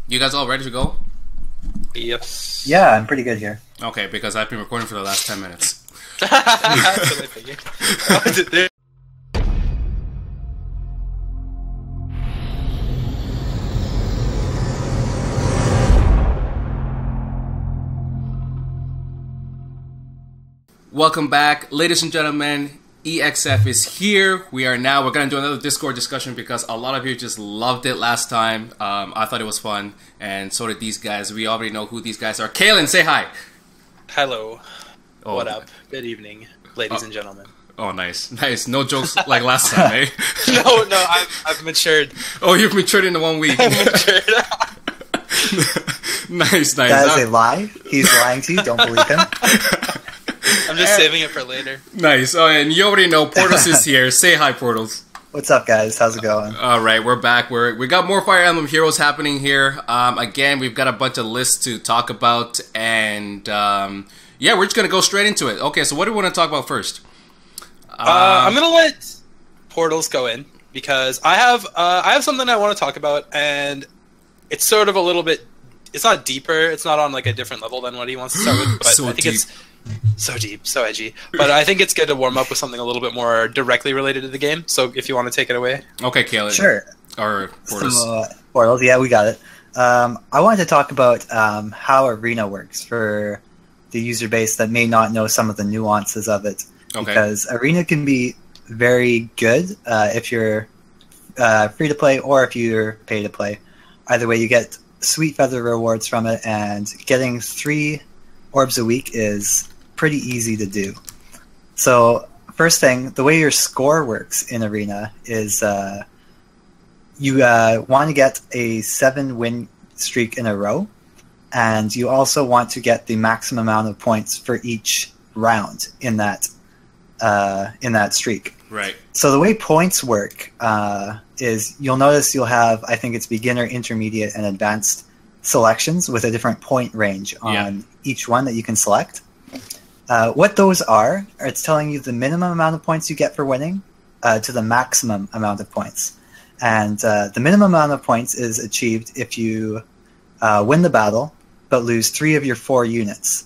You guys all ready to go? Yes. Yeah, I'm pretty good here. Okay, because I've been recording for the last 10 minutes. That's what I figured. Welcome back, ladies and gentlemen. EXF is here. We're going to do another Discord discussion because a lot of you just loved it last time. I thought it was fun, and so did these guys. We already know who these guys are. Kailen, say hi. Hello. Oh. What up? Good evening, ladies and gentlemen. Oh, nice. No jokes like last time, eh? No, I've matured. Oh, you've matured in 1 week. I've matured. Nice. That is a lie. He's lying to you. Don't believe him. I'm just saving it for later. Nice. Oh, and you already know Portals is here. Say hi, Portals. What's up, guys? How's it going? All right, we're back. We got more Fire Emblem Heroes happening here. Again, we've got a bunch of lists to talk about, and we're just gonna go straight into it. Okay, so what do we want to talk about first? I'm gonna let Portals go in because I have something I want to talk about, and it's sort of a little bit. It's not deeper. It's not on like a different level than what he wants to start with. But So I think deep. it's so deep, so edgy. But I think it's good to warm up with something a little bit more directly related to the game. So if you want to take it away. Okay, Kailen. Sure. Or Portals. So, Portals, yeah, we got it. I wanted to talk about how Arena works for the user base that may not know some of the nuances of it. Okay. Because Arena can be very good if you're free to play or if you're pay to play. Either way, you get sweet feather rewards from it, and getting 3 orbs a week is pretty easy to do. So, first thing, the way your score works in Arena is you want to get a 7-win streak in a row, and you also want to get the maximum amount of points for each round in that streak. Right. So the way points work is you'll notice you'll have, I think it's beginner, intermediate, and advanced selections with a different point range on each one that you can select. What those are, it's telling you the minimum amount of points you get for winning to the maximum amount of points. And the minimum amount of points is achieved if you win the battle but lose 3 of your 4 units.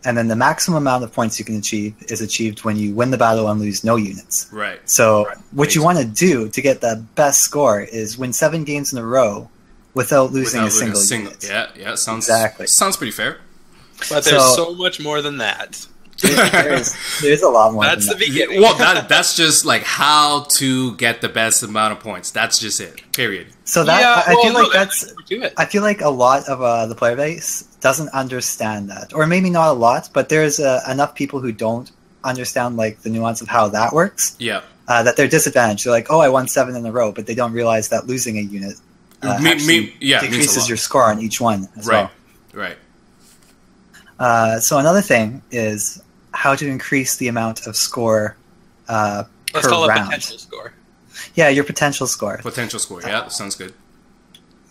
And then the maximum amount of points you can achieve is achieved when you win the battle and lose no units. Right. So what you want to do to get the best score is win 7 games in a row without losing a single unit. Yeah, sounds pretty fair. But there's so much more than that. There's a lot more. That's than the beginning. Well, that's just like how to get the best amount of points. That's just it. Period. So that I I feel like a lot of the player base doesn't understand that, or maybe not a lot, but there's enough people who don't understand like the nuance of how that works. Yeah. That they're disadvantaged. They're like, oh, I won 7 in a row, but they don't realize that losing a unit decreases your score on each one as well. Right. So another thing is how to increase the amount of score Let's per call round. it potential score. Yeah, your potential score. Potential score. Yeah, sounds good.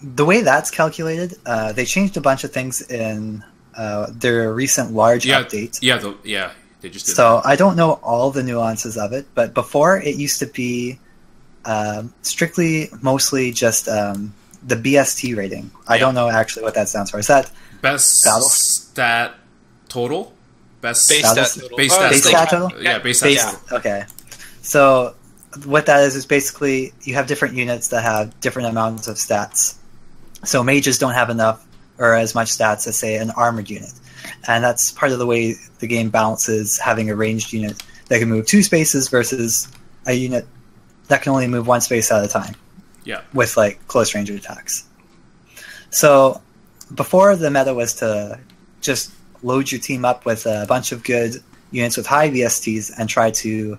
The way that's calculated, they changed a bunch of things in their recent large update. Yeah, they just did So I don't know all the nuances of it, but before it used to be mostly just the BST rating. I don't know actually what that stands for. Is that best battle? stat total? Best Base Battle? stat total. Base Oh, stat Base total. stat total? Yeah, base stat Base, total. okay. So what that is basically you have different units that have different amounts of stats. So mages don't have enough or as much stats as, say, an armored unit. And that's part of the way the game balances having a ranged unit that can move 2 spaces versus a unit that can only move 1 space at a time. Yeah. With, like, close range attacks. So before, the meta was to just load your team up with a bunch of good units with high VSTs and try to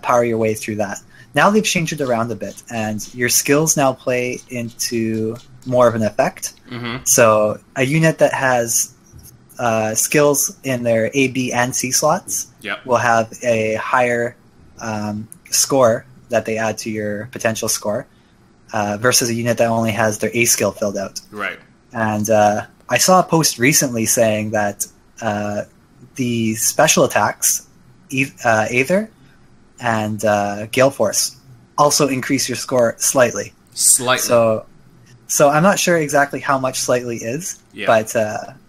power your way through that. Now they've changed it around a bit, and your skills now play into more of an effect. Mm-hmm. So a unit that has skills in their A, B, and C slots will have a higher score that they add to your potential score versus a unit that only has their A skill filled out. Right. And I saw a post recently saying that the special attacks, Aether and Gale Force, also increase your score slightly. Slightly. So So I'm not sure exactly how much slightly is, but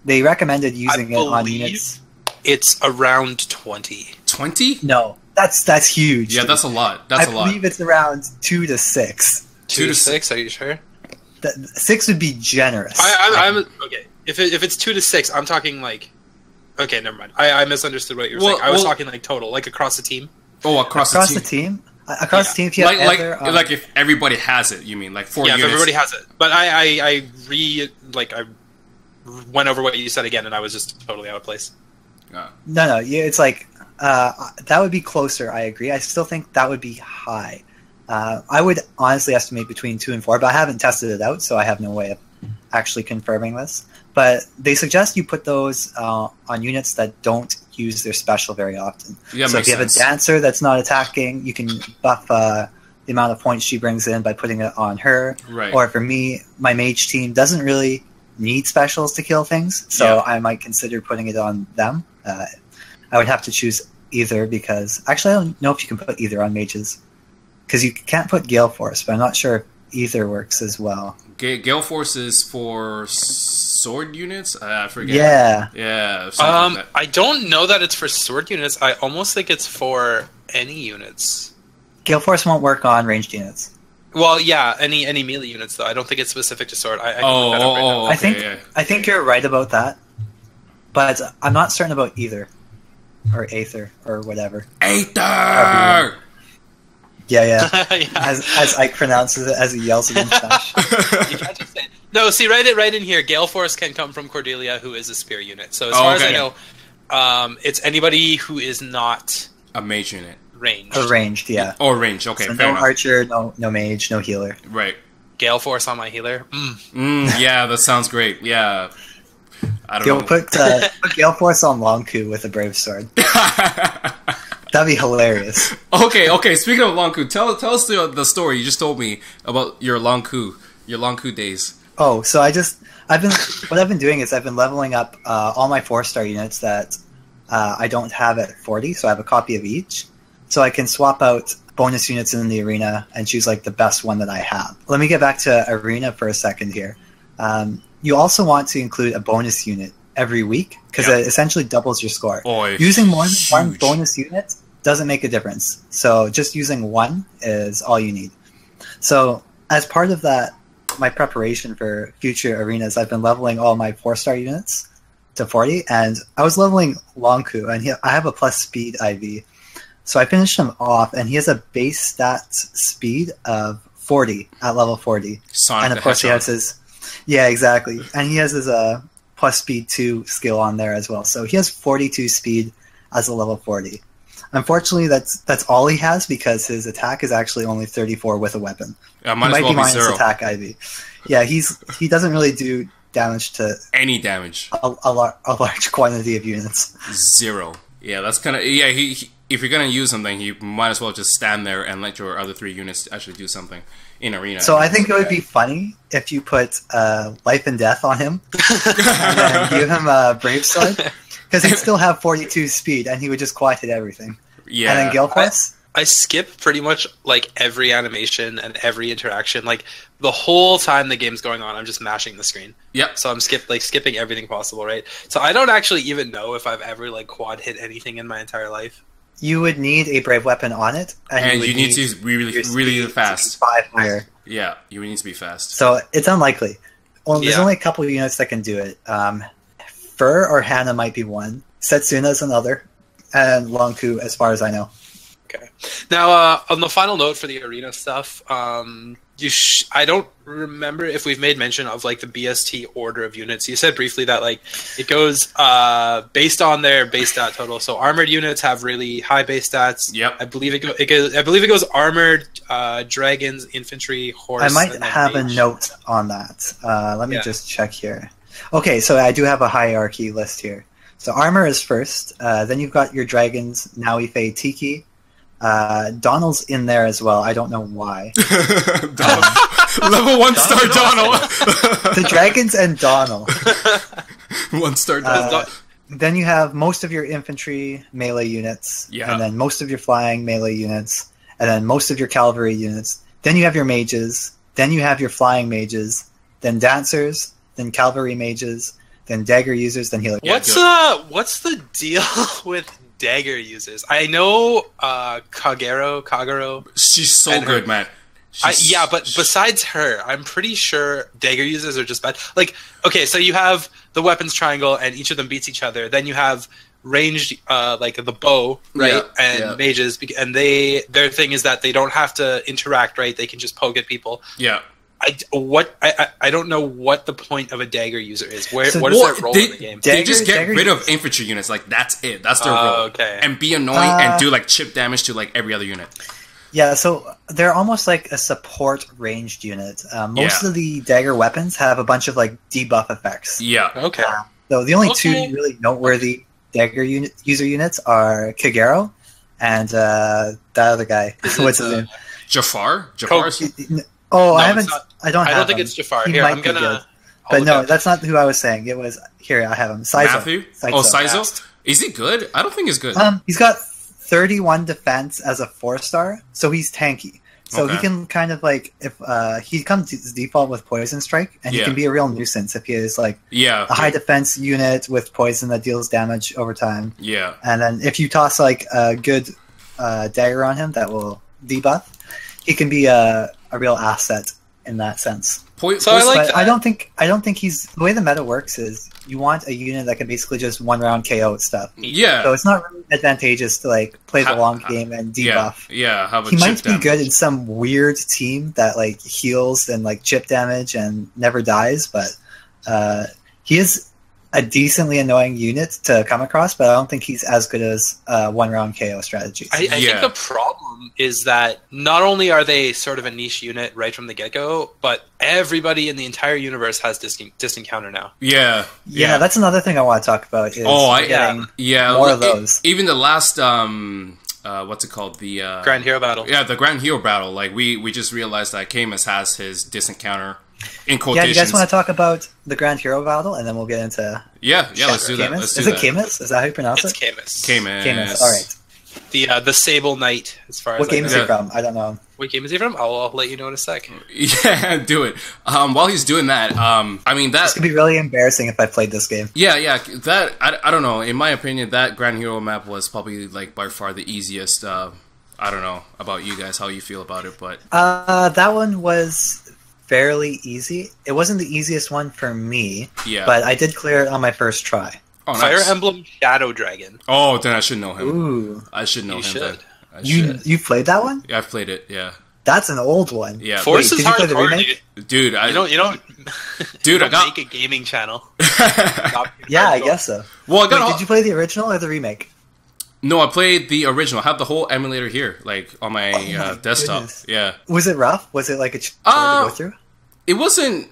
they recommended using it on units. It's around 20. 20? No, that's huge. Yeah, that's a lot. That's a lot. I believe it's around 2 to 6. 2 to 6? Are you sure? 6 would be generous. I'm okay. If it's 2 to 6, I'm talking like. Okay, never mind. I misunderstood what you were saying. I was talking like total, like across the team. Oh, across the team. Across the team, if you have like if everybody has it, you mean like 4 units? Yeah, if everybody has it. But I went over what you said again, and I was just totally out of place. No, it's like that would be closer. I agree. I still think that would be high. I would honestly estimate between 2 and 4, but I haven't tested it out, so I have no way of actually confirming this. But they suggest you put those on units that don't use their special very often. Yeah, so if you have a dancer that's not attacking, you can buff the amount of points she brings in by putting it on her. Right. Or for me, my mage team doesn't really need specials to kill things, so I might consider putting it on them. I would have to choose either because... Actually, I don't know if you can put either on mages. Because you can't put Gale Force, but I'm not sure if either works as well. Gale Force is for sword units? I forget. Yeah. Like I don't know that it's for sword units. I almost think it's for any units. Gale Force won't work on ranged units. Well, yeah, any melee units though. I don't think it's specific to sword. I think you're right about that, but I'm not certain about either, or Aether, or whatever. Aether. Yeah. As Ike pronounces it as he yells at him. You can't just say it. No, see, write it right in here. Gale Force can come from Cordelia, who is a spear unit. So as far as I know, it's anybody who is not a mage unit. Ranged. Or ranged, yeah. Or ranged, okay. So fair no enough. archer, no mage, no healer. Right. Gale Force on my healer. Yeah, that sounds great. Yeah. I don't know. Put Gale Force on Longku with a brave sword. That'd be hilarious. Okay. Speaking of Longku, tell us the story you just told me about your Longku days. Oh, so what I've been doing is I've been leveling up all my 4-star units that I don't have at 40, so I have a copy of each. So I can swap out bonus units in the arena and choose like the best one that I have. Let me get back to arena for a second here. You also want to include a bonus unit every week because it essentially doubles your score. Using more than one bonus unit doesn't make a difference. So just using one is all you need. So as part of that, my preparation for future arenas, I've been leveling all my 4-star units to 40, and I was leveling Longku, and I have a plus speed IV. So I finished him off, and he has a base stat speed of 40 at level 40. Sonic and of course he has his... Yeah, exactly. And he has his plus speed 2 skill on there as well. So he has 42 speed as a level 40. Unfortunately, that's all he has because his attack is actually only 34 with a weapon. Yeah, might as well be zero. Attack IV. Yeah, he doesn't really do damage to any damage. A large quantity of units. 0. Yeah, that's kind of he if you're gonna use something, you might as well just stand there and let your other 3 units actually do something in arena. So I think it would be funny if you put life and death on him and then give him a brave sword. Because he'd still have 42 speed, and he would just quiet hit everything. Yeah. And then Gale Force? I skip pretty much like every animation and every interaction. Like the whole time the game's going on, I'm just mashing the screen. Yep. So I'm skipping everything possible, right? So I don't actually even know if I've ever like quad hit anything in my entire life. You would need a brave weapon on it, and you need to be really fast. 5 higher. Yeah, you need to be fast. So it's unlikely. Well, there's only a couple of units that can do it. Fur or Hana might be one. Setsuna's another. And Longku, as far as I know. Okay. Now, on the final note for the arena stuff, I don't remember if we've made mention of like the BST order of units. You said briefly that like it goes based on their base stat total. So armored units have really high base stats. Yep. I believe it goes armored, dragons, infantry, horse. I might have a note on that. Let me just check here. Okay, so I do have a hierarchy list here. So armor is first. Then you've got your dragons, Naui, Fae, Tiki. Donald's in there as well. I don't know why. Level 1-star Donald. The dragons and Donald. 1-star Donald. Then you have most of your infantry melee units. Yeah. And then most of your flying melee units. And then most of your cavalry units. Then you have your mages. Then you have your flying mages. then dancers, then cavalry mages, then dagger users, then healer. What's the deal with dagger users? I know Kagero. She's so good, man. But besides her, I'm pretty sure dagger users are just bad. Like, okay, so you have the weapons triangle, and each of them beats each other. Then you have ranged, like the bow, right, and mages, and their thing is that they don't have to interact, right? They can just poke at people. Yeah. I don't know what the point of a dagger user is. What is their role in the game? They just get rid of infantry units. Like, that's it. That's their role. Okay. And be annoying and do like chip damage to like every other unit. Yeah, so they're almost like a support ranged unit. Most of the dagger weapons have a bunch of like debuff effects. Yeah. Okay. So the only two really noteworthy dagger user units are Kagero and that other guy. What's his name? Jafar. Oh, no, I don't think it's Jafar. He Here, might I'm gonna. be good. But no, that's not who I was saying. It was here. I have him. Saizo. Matthew. Saizo. Is he good? I don't think he's good. He's got 31 defense as a 4-star, so he's tanky. So he can kind of like if he comes to default with poison strike, and he can be a real nuisance if he is like a high defense unit with poison that deals damage over time. Yeah, and then if you toss like a good dagger on him that will debuff, he can be a real asset in that sense. I don't think he's the way the meta works is you want a unit that can basically just one round KO stuff. Yeah. So it's not really advantageous to like play the long game and debuff. Yeah. How about he might chip be damage? good in some weird team that like heals and like chip damage and never dies, but he is a decently annoying unit to come across, but I don't think he's as good as one round KO strategies. I think the problem is that not only are they sort of a niche unit right from the get-go, but everybody in the entire universe has distant counter now. Yeah. That's another thing I want to talk about. Is more of those. Even the last what's it called? The Grand Hero Battle. Yeah, the Grand Hero Battle. Like we just realized that Camus has his distant counter. In quotations. Yeah, you guys want to talk about the Grand Hero Battle, and then we'll get into let's do that. Is it Camus? Is that how you pronounce it? It's Camus. All right. The Sable Knight, as far as what game is he from? I don't know. What game is he from? I'll let you know in a sec. Yeah, do it. While he's doing that, I mean that could be really embarrassing if I played this game. Yeah. That I don't know. In my opinion, that Grand Hero map was probably like by far the easiest. I don't know about you guys, how you feel about it, but that one was fairly easy. It wasn't the easiest one for me, but I did clear it on my first try. Oh, nice. Fire Emblem Shadow Dragon. Oh, then I should know him. Ooh. I should know him. Should. You played that one? Yeah, I've played it. Yeah. That's an old one. Yeah. Force is hardcore, dude. You don't. Dude, I got make a gaming channel. Yeah, I guess so. Well, did you play the original or the remake? No, I played the original. I have the whole emulator here, like on my desktop. Goodness. Yeah. Was it rough? Was it like a chore to go through? It wasn't.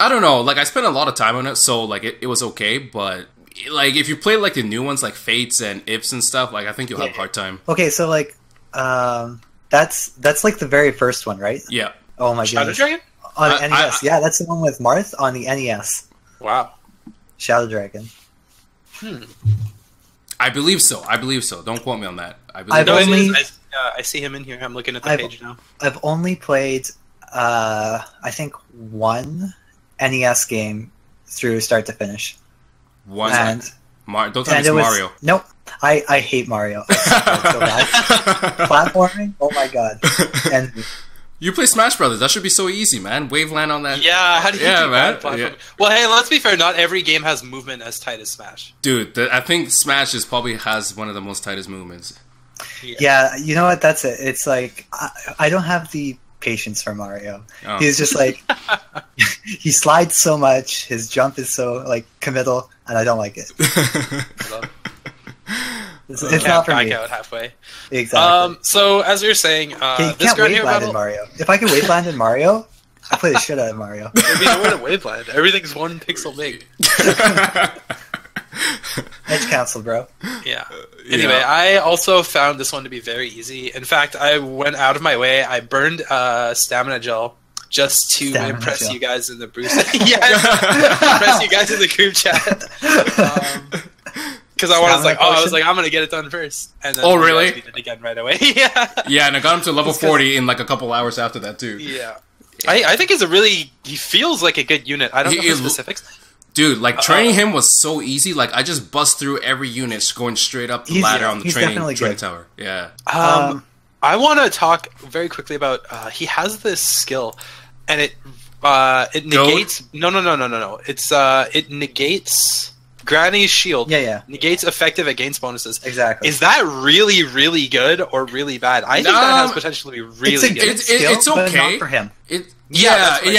I don't know. Like I spent a lot of time on it, so like it was okay. But like if you play like the new ones, like Fates and Ips and stuff, like I think you'll have a hard time. Okay, so like that's like the very first one, right? Yeah. Oh my Shadow goodness. Dragon? On the NES. Yeah, that's the one with Marth on the NES. Wow. Shadow Dragon. I believe so. Don't quote me on that. I see him in here. I'm looking at the page now. I've only played I think one NES game through start to finish. One. Don't tell me it's Mario. Nope. I hate Mario. It's so bad. Platforming? Oh my god. And you play Smash Brothers. That should be so easy, man. Waveland on that. Yeah, how do you do man. that? Yeah. Well, hey, let's be fair. Not every game has movement as tight as Smash. Dude, I think Smash probably has one of the most tightest movements. Yeah, you know what? That's it. It's like I don't have the patience for Mario. Oh. He's just like he slides so much. His jump is so like committal, and I don't like it. It's not for me. Out halfway. Exactly. So as you're saying, you this can't waveland in Mario. If I could waveland in Mario, I play the shit out of Mario. There'd be nowhere to waveland. Everything's one pixel big. Edge cancel, bro. Yeah. Anyway, I also found this one to be very easy. In fact, I went out of my way. I burned stamina gel just to impress you guys in the Bruce. Impress you guys in the group chat. Because I was like, I'm gonna get it done first. And then really? Did it again right away. Yeah. Yeah, and I got him to level 40 in like a couple hours after that too. Yeah. I think he feels like a good unit. I don't know the specifics. Dude, like training him was so easy. Like I just bust through every unit going straight up the ladder on the training tower. Yeah. I want to talk very quickly about he has this skill, and it negates. No. It negates Granny's shield. Yeah. Negates effective against bonuses. Exactly. Is that really, really good or really bad? I think that has potential to be really good. It's okay. But not for him. Exactly.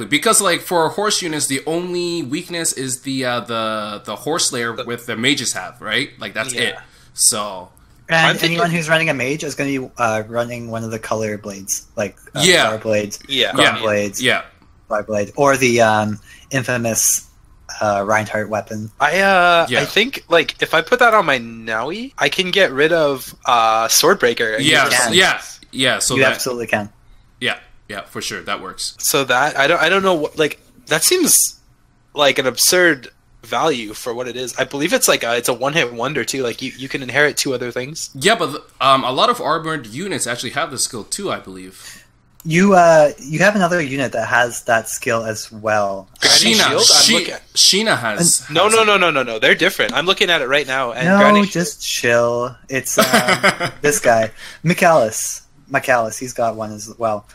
Because like for horse units, the only weakness is the horse layer with the mages have, right? Like that's it. So and anyone who's running a mage is going to be running one of the color blades, like Star Blades, Gun Blades, Fire Blade, or the infamous Reinhardt weapon. I think like if I put that on my Nowi, I can get rid of Swordbreaker. So you absolutely can. Yeah, for sure that works. So that I don't know what, like that seems like an absurd value for what it is. I believe it's like it's a one-hit wonder too. Like you can inherit 2 other things. Yeah, but a lot of armored units actually have the skill too, I believe. You have another unit that has that skill as well. Sheena has. No. They're different. I'm looking at it right now. And just chill. It's this guy, Michaelis. He's got one as well.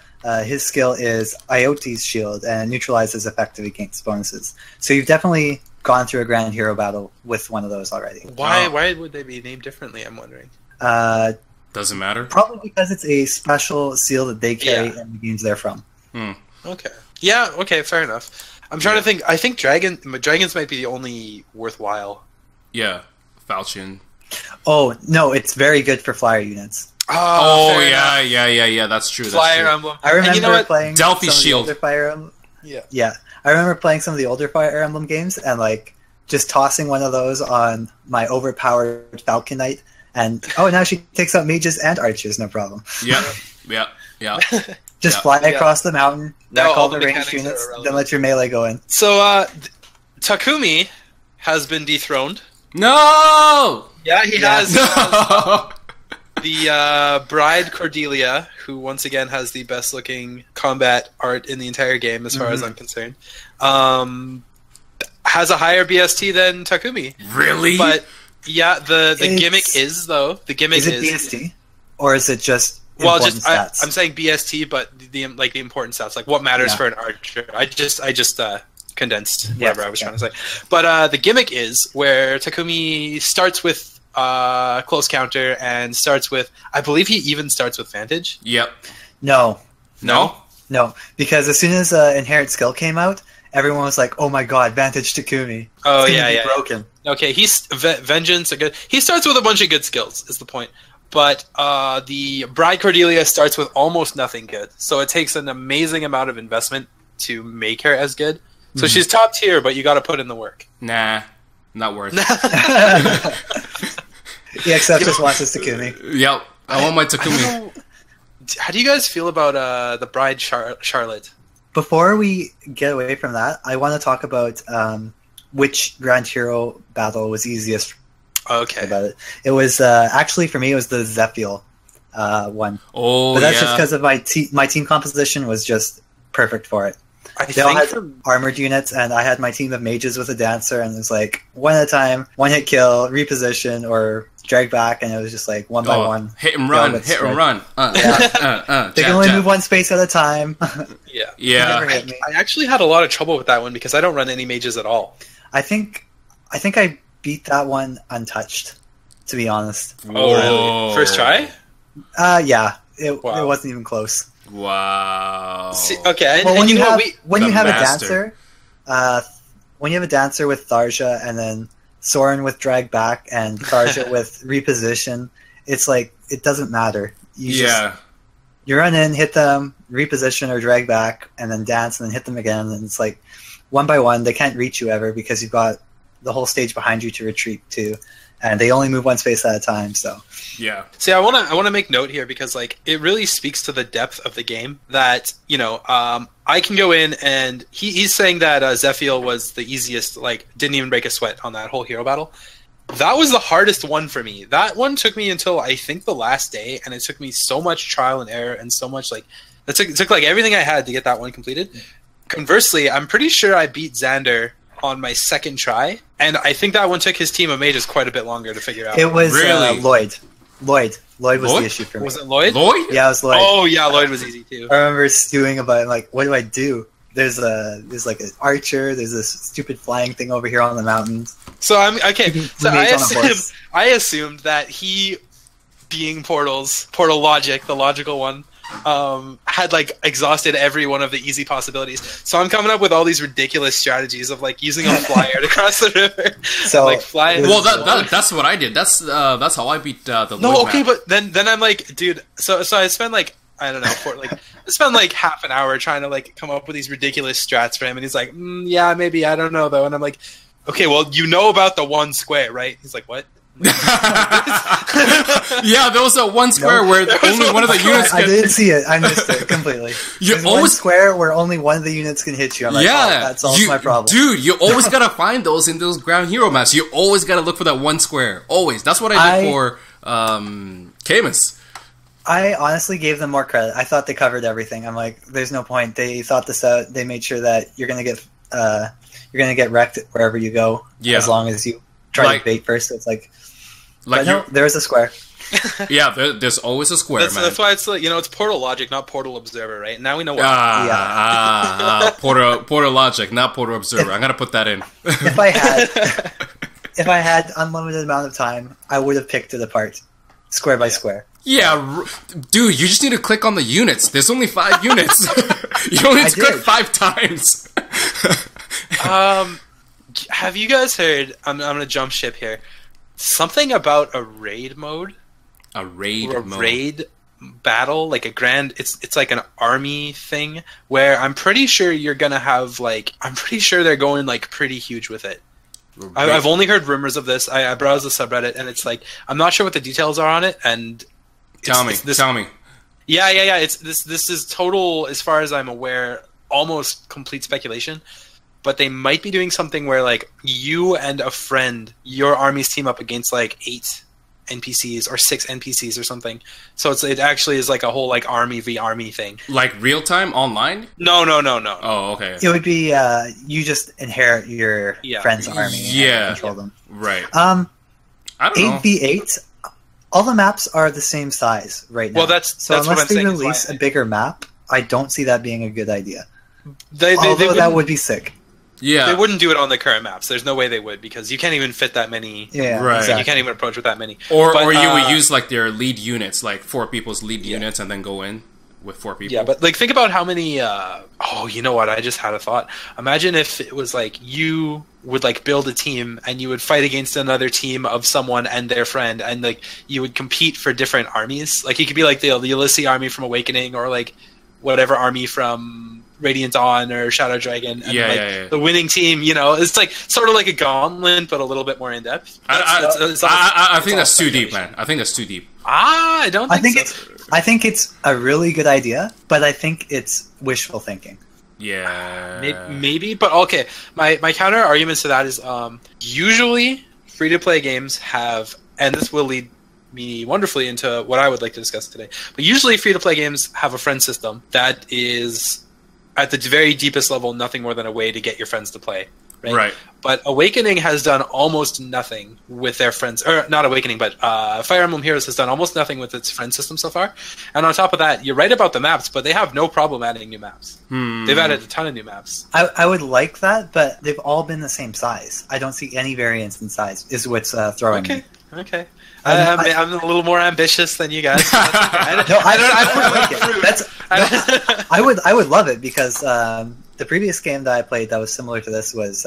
His skill is Iote's shield and neutralizes effective against bonuses. So you've definitely gone through a grand hero battle with one of those already. Why would they be named differently? I'm wondering. Doesn't matter. Probably because it's a special seal that they carry and the games they're from. Okay. Yeah. Okay. Fair enough. I'm trying to think. I think dragons might be the only worthwhile. Yeah. Falchion. Oh no, it's very good for flyer units. Yeah. That's true. Fire Emblem. I remember playing Delphi Shield. Fire Emblem. Yeah. I remember playing some of the older Fire Emblem games and like just tossing one of those on my overpowered Falcon Knight, and now she takes out mages and archers, no problem. Yeah. Just fly across the mountain, wreck all the ranged units, then let your melee go in. So Takumi has been dethroned. No. Yeah, he has. No. The Bride Cordelia, who once again has the best looking combat art in the entire game as far as I'm concerned, has a higher BST than Takumi. Really? But yeah, the gimmick is though. The gimmick is BST, or is it just stats? I'm saying BST, but the important stats, like what matters for an archer. I just condensed whatever I was trying to say. But the gimmick is where Takumi starts with close counter and starts with, I believe he even starts with Vantage. Yep. No, because as soon as Inherent Skill came out, everyone was like, "Oh my god, Vantage Takumi!" Oh yeah, broken. Okay, he's Vengeance are good. He starts with a bunch of good skills, is the point. But the Bride Cordelia starts with almost nothing good, so it takes an amazing amount of investment to make her as good. So she's top tier, but you got to put in the work. Nah, not worth. EXF just wants his Takumi. Yep, I want my Takumi. How do you guys feel about the Bride Charlotte? Before we get away from that, I want to talk about which Grand Hero battle was easiest. Okay. About it. It was actually for me. It was the Zephyl one. Oh, but that's just because of my team composition was just perfect for it. They all had armored units, and I had my team of mages with a dancer, and it was like one at a time, one hit kill, reposition, or drag back, and it was just like one by one. Hit and run. They can only move one space at a time. Yeah. I actually had a lot of trouble with that one because I don't run any mages at all. I think I beat that one untouched, to be honest. Oh, really? First try? Yeah. It wasn't even close. Wow. See, okay. Well, when you have a dancer, when you have a dancer with Tharja and then Soren with drag back and Tharja with reposition, it's like it doesn't matter. You run in, hit them, reposition or drag back, and then dance and then hit them again, and it's like one by one. They can't reach you ever because you've got the whole stage behind you to retreat to, and they only move one space at a time. So yeah. See, I want to make note here because like it really speaks to the depth of the game that I can go in and he's saying that Zephyl was the easiest, like didn't even break a sweat on that whole hero battle. That was the hardest one for me. That one took me until I think the last day, and it took me so much trial and error and so much like It took like everything I had to get that one completed. Conversely, I'm pretty sure I beat Xander on my second try, and I think that one took his team of mages quite a bit longer to figure out. It was Really? Lloyd. Lloyd was Lloyd? the issue for me. Was it Lloyd? Lloyd? Yeah, it was Lloyd. Oh yeah, Lloyd was easy too. I remember stewing about like, what do I do? There's like an archer. There's this stupid flying thing over here on the mountains. So I'm okay. So Mage I assumed that he, being Portal Logic, the logical one, had like exhausted every one of the easy possibilities. So I'm coming up with all these ridiculous strategies of like using a flyer to cross the river. So like flying. Well, that's what I did. That's how I beat the Lloyd No, okay, map. but then I'm like, dude. So I spent like, I don't know, I spent like half an hour trying to like come up with these ridiculous strats for him, and he's like, yeah, maybe, I don't know though. And I'm like, okay, well, you know about the one square, right? He's like, what? Yeah, there was a one square where only one of the units. I didn't see it. I missed it completely. There's one square where only one of the units can hit you. I'm like, yeah, that solves my problem. Dude, you always gotta find those in those ground hero maps. You always gotta look for that one square. Always. That's what I did for Camus. I honestly gave them more credit. I thought they covered everything. I'm like, there's no point. They thought this out. They made sure that you're gonna get wrecked wherever you go. Yeah. As long as you try to bait first. So it's like no, there's a square. Yeah, there's always a square, man. That's why it's like, it's Portal Logic, not Portal Observer, right? Now we know why. Portal Logic, not Portal Observer. I'm gonna put that in. If I had unlimited amount of time, I would have picked it apart, square by square. Yeah, dude, you just need to click on the units. There's only 5 units. You only need to click 5 times. Have you guys heard? I'm gonna jump ship here. Something about a raid mode. A raid mode. Raid battle, like a grand. It's like an army thing where I'm pretty sure you're gonna have like. I'm pretty sure they're going like pretty huge with it. I've only heard rumors of this. I browsed the subreddit and it's like I'm not sure what the details are on it. And tell me. Yeah. It's this is total, as far as I'm aware, almost complete speculation. But they might be doing something where like you and a friend, your armies team up against like 8 NPCs or 6 NPCs or something. So it actually is like a whole like army v army thing. Like real time online? No. Oh, okay. It would be you just inherit your friend's army and control them. Right. I don't know. 8v8. All the maps are the same size right now. Well, that's unless what I'm they saying release a bigger map, I don't see that being a good idea. Although that would be sick. Yeah, they wouldn't do it on the current maps. There's no way they would, because you can't even fit that many. Yeah, right. Exactly. You can't even approach with that many. Or you would use like their lead units, like 4 people's lead units, and then go in with 4 people. Yeah, but like think about how many. You know what? I just had a thought. Imagine if it was like you would like build a team and you would fight against another team of someone and their friend, and like you would compete for different armies. Like you could be like the Ulysses army from Awakening, or like whatever army from Radiant Dawn or Shadow Dragon, and the winning team, it's like sort of like a gauntlet, but a little bit more in depth. I think that's too deep, man. I think that's too deep. I don't. I think it's a really good idea, but I think it's wishful thinking. Yeah, maybe, but okay. My counter arguments to that is usually free to play games have, and this will lead me wonderfully into what I would like to discuss today. But usually free to play games have a friend system that is, at the very deepest level, nothing more than a way to get your friends to play. Right. But Awakening has done almost nothing with their friends, or not Awakening, but Fire Emblem Heroes has done almost nothing with its friend system so far. And on top of that, you're right about the maps, but they have no problem adding new maps. They've added a ton of new maps. I would like that, but they've all been the same size. I don't see any variance in size, is what's throwing me. Okay. I'm a little more ambitious than you guys. I would love it, because the previous game that I played that was similar to this was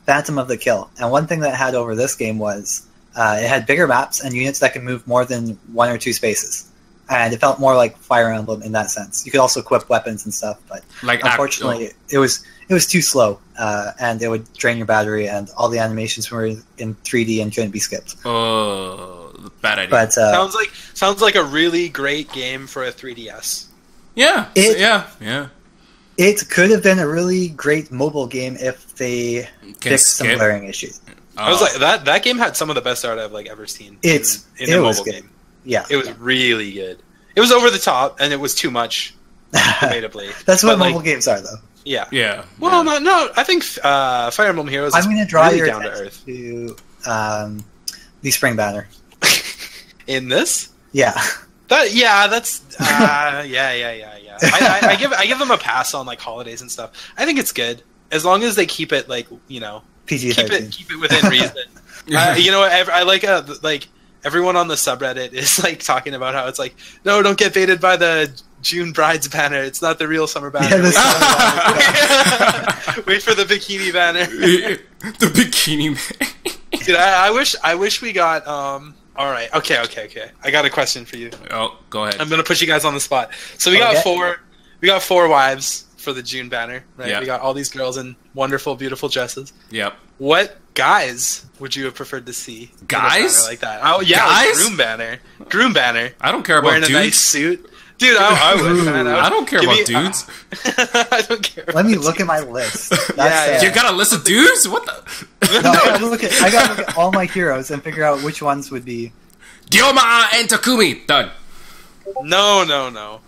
Phantom of the Kill, and one thing that it had over this game was it had bigger maps and units that could move more than 1 or 2 spaces, and it felt more like Fire Emblem in that sense. You could also equip weapons and stuff, but unfortunately it was too slow, and it would drain your battery, and all the animations were in 3D and couldn't be skipped. Oh, bad idea. But sounds like a really great game for a 3DS. Yeah. It could have been a really great mobile game if they fixed some glaring issues. I was like, that game had some of the best art I've ever seen. In a mobile game. Yeah, it was really good. It was over the top, and it was too much. debatably. That's what But, mobile games are, though. Yeah. Yeah. Well, no. I think Fire Emblem Heroes. I'm going to draw really your down to attention earth. to the Spring Banner. In this. Yeah. That's yeah. I give them a pass on like holidays and stuff. I think it's good as long as they keep it like PG-13. keep it within reason. You know what? I like everyone on the subreddit is like talking about how it's like, no, don't get baited by the June Brides banner. It's not the real summer banner. Yeah, Wait for the bikini banner. The bikini man. Dude, I wish we got all right. Okay. I got a question for you. Oh, go ahead. I'm gonna put you guys on the spot. So we got four wives for the June banner, right? Yeah. We got all these girls in wonderful, beautiful dresses. Yep. What guys would you have preferred to see? in a Guys? banner like that? Oh yeah, Guys? like groom banner. I don't care about Wearing dudes. a nice suit. Dude, I would. Man. I don't care about dudes. I don't care. Let me look at my list. That's, Yeah. You got a list of dudes? What the? No, I gotta look at all my heroes and figure out which ones would be. Dioma and Takumi. Done. No.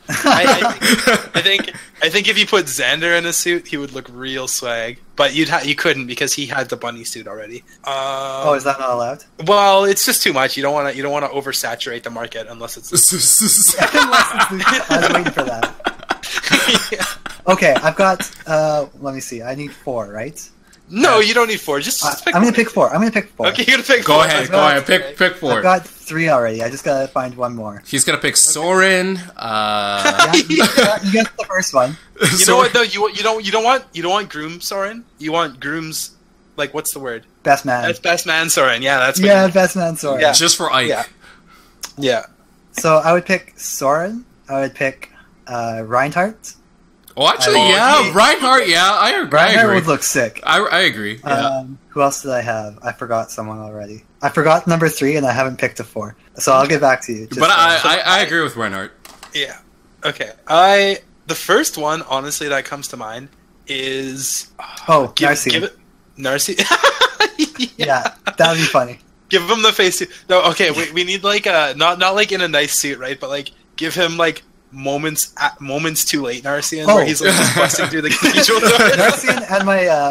I think if you put Xander in a suit, he would look real swag. But you couldn't because he had the bunny suit already. Oh, is that not allowed? Well, it's just too much. You don't want to oversaturate the market unless it's. I was waiting for that. Yeah. Okay, I've got. Let me see. I need 4, right? No, you don't need 4. Just pick I'm one. gonna pick 4. Okay, you're gonna pick Go 4. ahead. Pick 4. I've got 3 already. I just gotta find one more. He's gonna pick Soren. Yeah, you guessed the first one. You know what though? You don't want groom Soren. You want groom's like what's the word? Best man. That's best man Soren. Yeah, that's what Yeah, best man Soren. Yeah. Just for Ike. Yeah. So I would pick Soren. I would pick Reinhardt. Oh, actually, Reinhardt. Yeah, I agree. Reinhardt would look sick. I agree. Yeah. Who else did I have? I forgot someone already. I forgot number 3, and I haven't picked a 4. So I'll get back to you. But I agree with Reinhardt. Yeah. Okay. The first one, honestly, that comes to mind is Narcy. Give it Narcy. Yeah, that would be funny. Give him the face suit. No, okay. We need like not like in a nice suit, right? But like give him like moments too late Narcian where he's like just busting through the cathedral door. Narcian and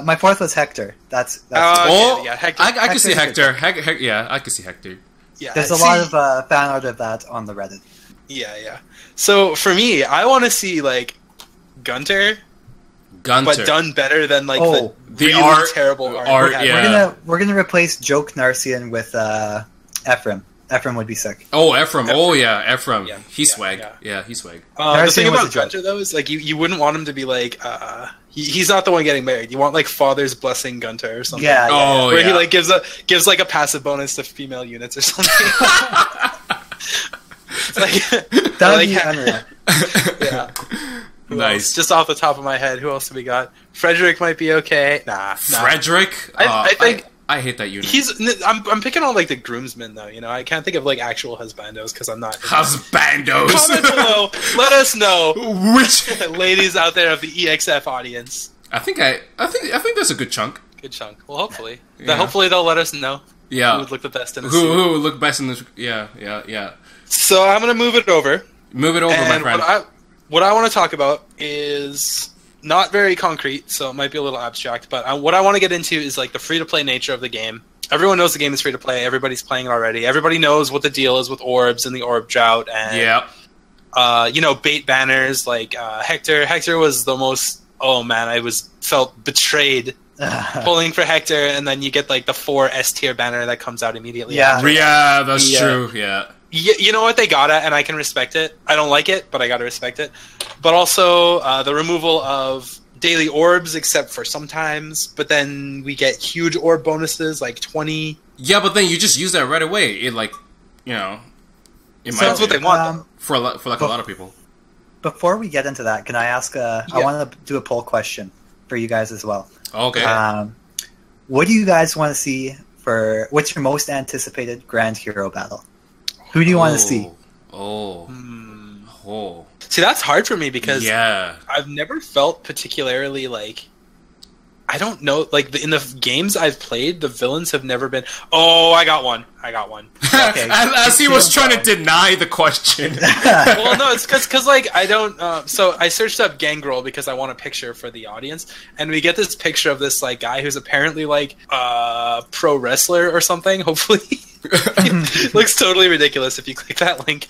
my 4th was Hector. That's yeah, Hector. I can see Hector. Yeah, I can see Hector. Yeah, there's a lot of fan art of that on the Reddit. Yeah. So for me, I want to see like Gunter, but done better than like the really terrible art. Yeah. We're gonna replace Joke Narcian with Ephraim. Ephraim would be sick. Oh, Ephraim. Oh, yeah, Ephraim. Yeah. He's swag. Yeah, he's swag. The thing about Gunter, though, is like you wouldn't want him to be like he's not the one getting married. You want like father's blessing Gunter or something. Yeah. Where he like gives like a passive bonus to female units or something. That would be unreal. Yeah. Nice. Just off the top of my head, who else do we got? Frederick might be okay. Nah. Frederick? I think I hate that unit. I'm picking on like the groomsmen though. You know, I can't think of like actual husbandos because I'm not. Husbandos. Comment below. Let us know which ladies out there of the EXF audience. I think there's a good chunk. Good chunk. Well, hopefully. Hopefully they'll let us know. Yeah. Who would look the best in the Who would look best in the... Yeah. So I'm going to move it over. Move it over, my friend. What I want to talk about is not very concrete, so it might be a little abstract, but what I want to get into is like the free-to-play nature of the game. Everyone knows the game is free-to-play. Everybody's playing it already. Everybody knows what the deal is with orbs and the orb drought and... bait banners like Hector. Hector was the most... Oh, man, I felt betrayed pulling for Hector, and then you get like the 4 S-tier banner that comes out immediately. Yeah, that's true. Yeah. You know what, they got it, and I can respect it. I don't like it, but I gotta respect it. But also the removal of daily orbs, except for sometimes. But then we get huge orb bonuses, like 20. Yeah, but then you just use that right away. It like, that's what they want for a lot of people. Before we get into that, can I ask? I want to do a poll question for you guys as well. Okay. What do you guys want to see for? What's your most anticipated Grand Hero battle? Who do you want to see? See, that's hard for me because I've never felt particularly like I don't know. Like in the games I've played, the villains have never been. Oh, I got one. Okay. As he was trying to deny the question. Well, no, it's because like I don't. So I searched up Gangrel because I want a picture for the audience, and we get this picture of this like guy who's apparently like pro wrestler or something. Hopefully, looks totally ridiculous if you click that link.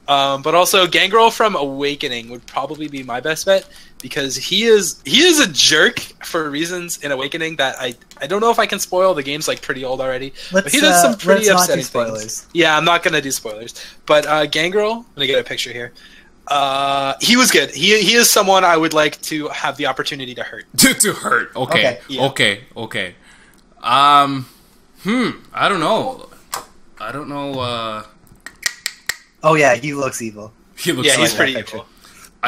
But also Gangrel from Awakening would probably be my best bet because he is a jerk for reasons in Awakening that I don't know if I can spoil. The game's like pretty old already, but he does some pretty upsetting things. Yeah, I'm not gonna do spoilers. But Gangrel, I'm gonna get a picture here. He was good. He is someone I would like to have the opportunity to hurt. to hurt. Okay. Yeah. Okay. I don't know. Oh yeah, he looks evil. He's pretty evil.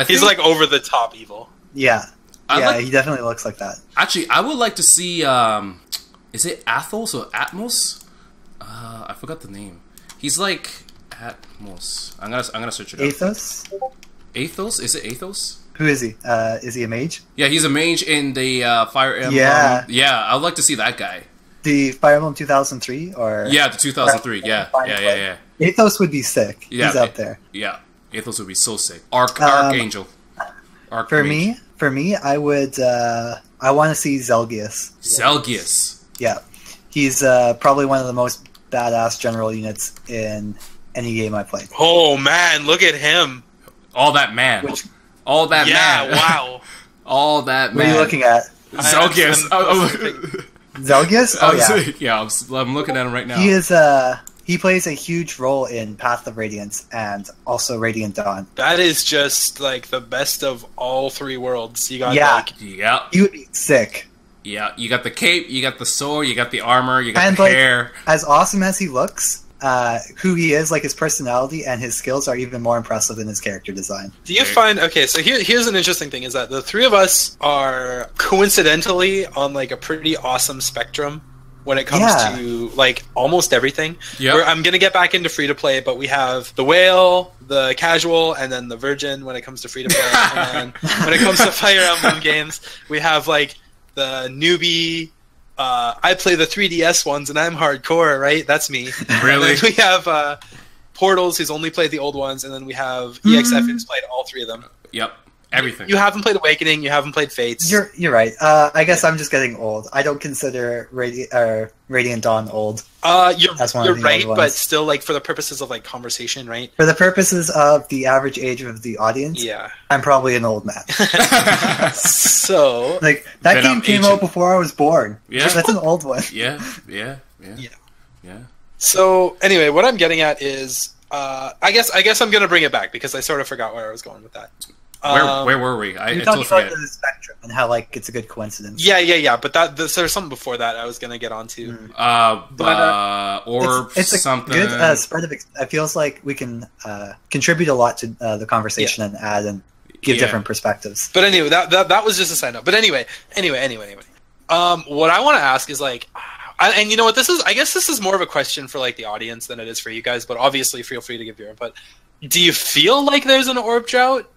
He's like over the top evil. Yeah, he definitely looks like that. Actually, I would like to see. Is it Athos or Atmos? I forgot the name. He's like Atmos. I'm gonna search it up. Athos. Athos? Is it Athos? Who is he? Is he a mage? Yeah, he's a mage in the Fire Emblem. Yeah, I would like to see that guy. The Fire Emblem 2003 or the 2003. Yeah. Athos would be sick. Yeah, he's up there. Yeah, Athos would be so sick. Archangel. For me, I would. I want to see Zelgius. Zelgius. Yeah, he's probably one of the most badass general units in any game I played. Oh man, look at him! All that man. All that man. Yeah, wow. All that man. What are you looking at? Zelgius. Zelgius? Oh yeah. I'm looking at him right now. He is. He plays a huge role in Path of Radiance and also Radiant Dawn. That is just like the best of all three worlds. You got He would be sick. Yeah, you got the cape, you got the sword, you got the armor, you got the hair. As awesome as he looks, who he is, like his personality and his skills are even more impressive than his character design. Do you find so here's an interesting thing is that the three of us are coincidentally on like a pretty awesome spectrum when it comes to like almost everything. Yeah. I'm gonna get back into free to play, but we have the whale, the casual, and then the virgin when it comes to free to play. And then when it comes to Fire Emblem games, we have like the newbie. I play the 3DS ones, and I'm hardcore, right? That's me. Really? And then we have Portals, who's only played the old ones, and then we have EXF, who's played all three of them. Yep. Everything. You haven't played Awakening. You haven't played Fates. You're right. I guess I'm just getting old. I don't consider Radiant Dawn old. You're right, but still, like for the purposes of like conversation, right? For the purposes of the average age of the audience, I'm probably an old man. So, like that game came out before I was born. Yeah, that's an old one. Yeah. So anyway, what I'm getting at is, I guess I'm gonna bring it back because I sort of forgot where I was going with that. Where were we? I totally forget. The spectrum and how like it's a good coincidence. Yeah. But there's something before that I was gonna get onto. Or it's something. A good spread of. It feels like we can contribute a lot to the conversation and add and give different perspectives. But anyway, that was just a side note. But anyway. What I want to ask is like, and you know what this is? I guess this is more of a question for like the audience than it is for you guys. But obviously, feel free to give your input. Do you feel like there's an orb drought?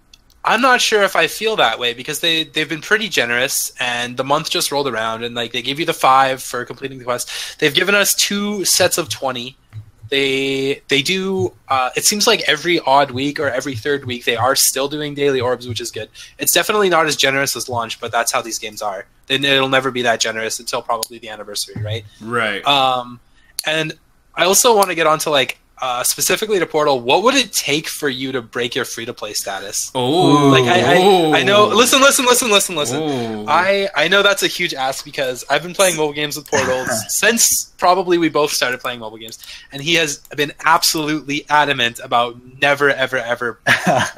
I'm not sure if I feel that way because they've been pretty generous and the month just rolled around and like they gave you the 5 for completing the quest. They've given us 2 sets of 20. They do it seems like every odd week or every third week they are still doing daily orbs, which is good. It's definitely not as generous as launch, but that's how these games are. And it'll never be that generous until probably the anniversary, right? Right. And I also want to get onto like specifically to Portal, what would it take for you to break your free-to-play status? Oh, like I know. Listen. Ooh. I know that's a huge ask because I've been playing mobile games with Portals since probably we both started playing mobile games, and he has been absolutely adamant about never, ever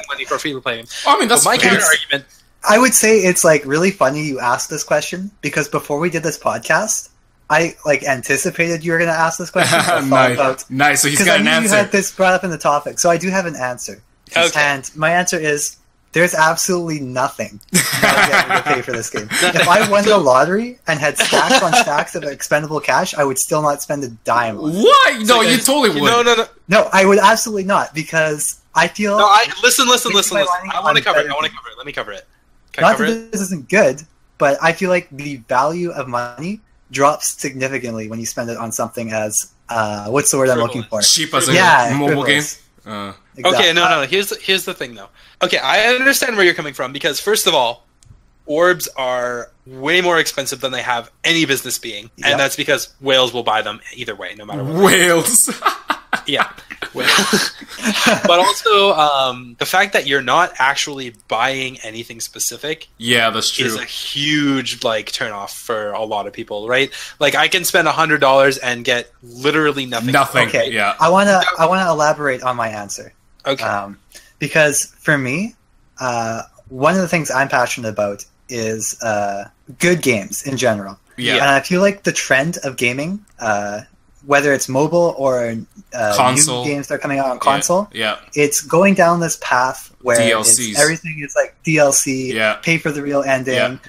money for free-to-play games. I mean, that's my counter argument. I would say it's like really funny you asked this question because before we did this podcast, I like anticipated you were going to ask this question. Nice. So he's got an answer. You had this brought up in the topic, so I do have an answer. Okay. And my answer is there's absolutely nothing that I would pay for this game. If I won the lottery and had stacks on stacks of expendable cash, I would still not spend a dime on it. What? No, you totally would. No, I would absolutely not because I feel. No, listen. I want to cover it. Let me cover it. Can I cover it? This isn't good. but I feel like the value of money drops significantly when you spend it on something as what's the word I'm looking for? Cheap as a mobile game. Exactly. Okay, no. Here's the thing, though. Okay, I understand where you're coming from because first of all, orbs are way more expensive than they have any business being, and that's because whales will buy them either way, no matter what. Whales. Yeah. But also, the fact that you're not actually buying anything specific, that's true, is a huge turnoff for a lot of people, right? Like I can spend $100 and get literally nothing. Okay. Yeah. I wanna elaborate on my answer. Okay. Because for me, one of the things I'm passionate about is good games in general. Yeah. And I feel like the trend of gaming, whether it's mobile or console new games that are coming out on console, it's going down this path where everything is like DLC, pay for the real ending,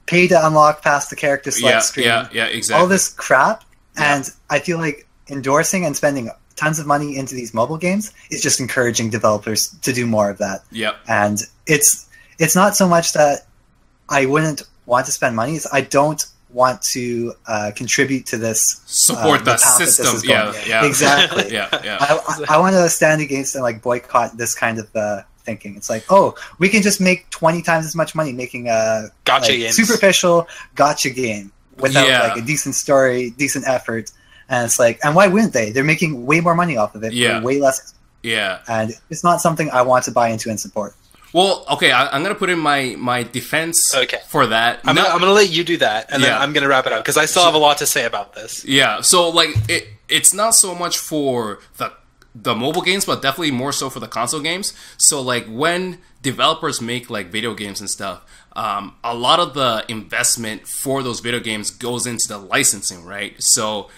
pay to unlock past the character select screen, exactly. all this crap. And I feel like endorsing and spending tons of money into these mobile games is just encouraging developers to do more of that. And it's not so much that I wouldn't want to spend money, it's I don't want to contribute to this, support the system. Exactly. I want to stand against and boycott this kind of thinking. It's like, oh, we can just make 20 times as much money making a superficial gacha game without a decent story, decent effort. And it's like, and why wouldn't they? They're making way more money off of it for way less. And it's not something I want to buy into and support. Well, okay, I'm going to put in my defense for that. I'm going to let you do that, and then I'm going to wrap it up, because I still have a lot to say about this. Yeah, so, it's not so much for the mobile games, but definitely more so for the console games. So, when developers make, video games and stuff, a lot of the investment for those video games goes into the licensing, right? So,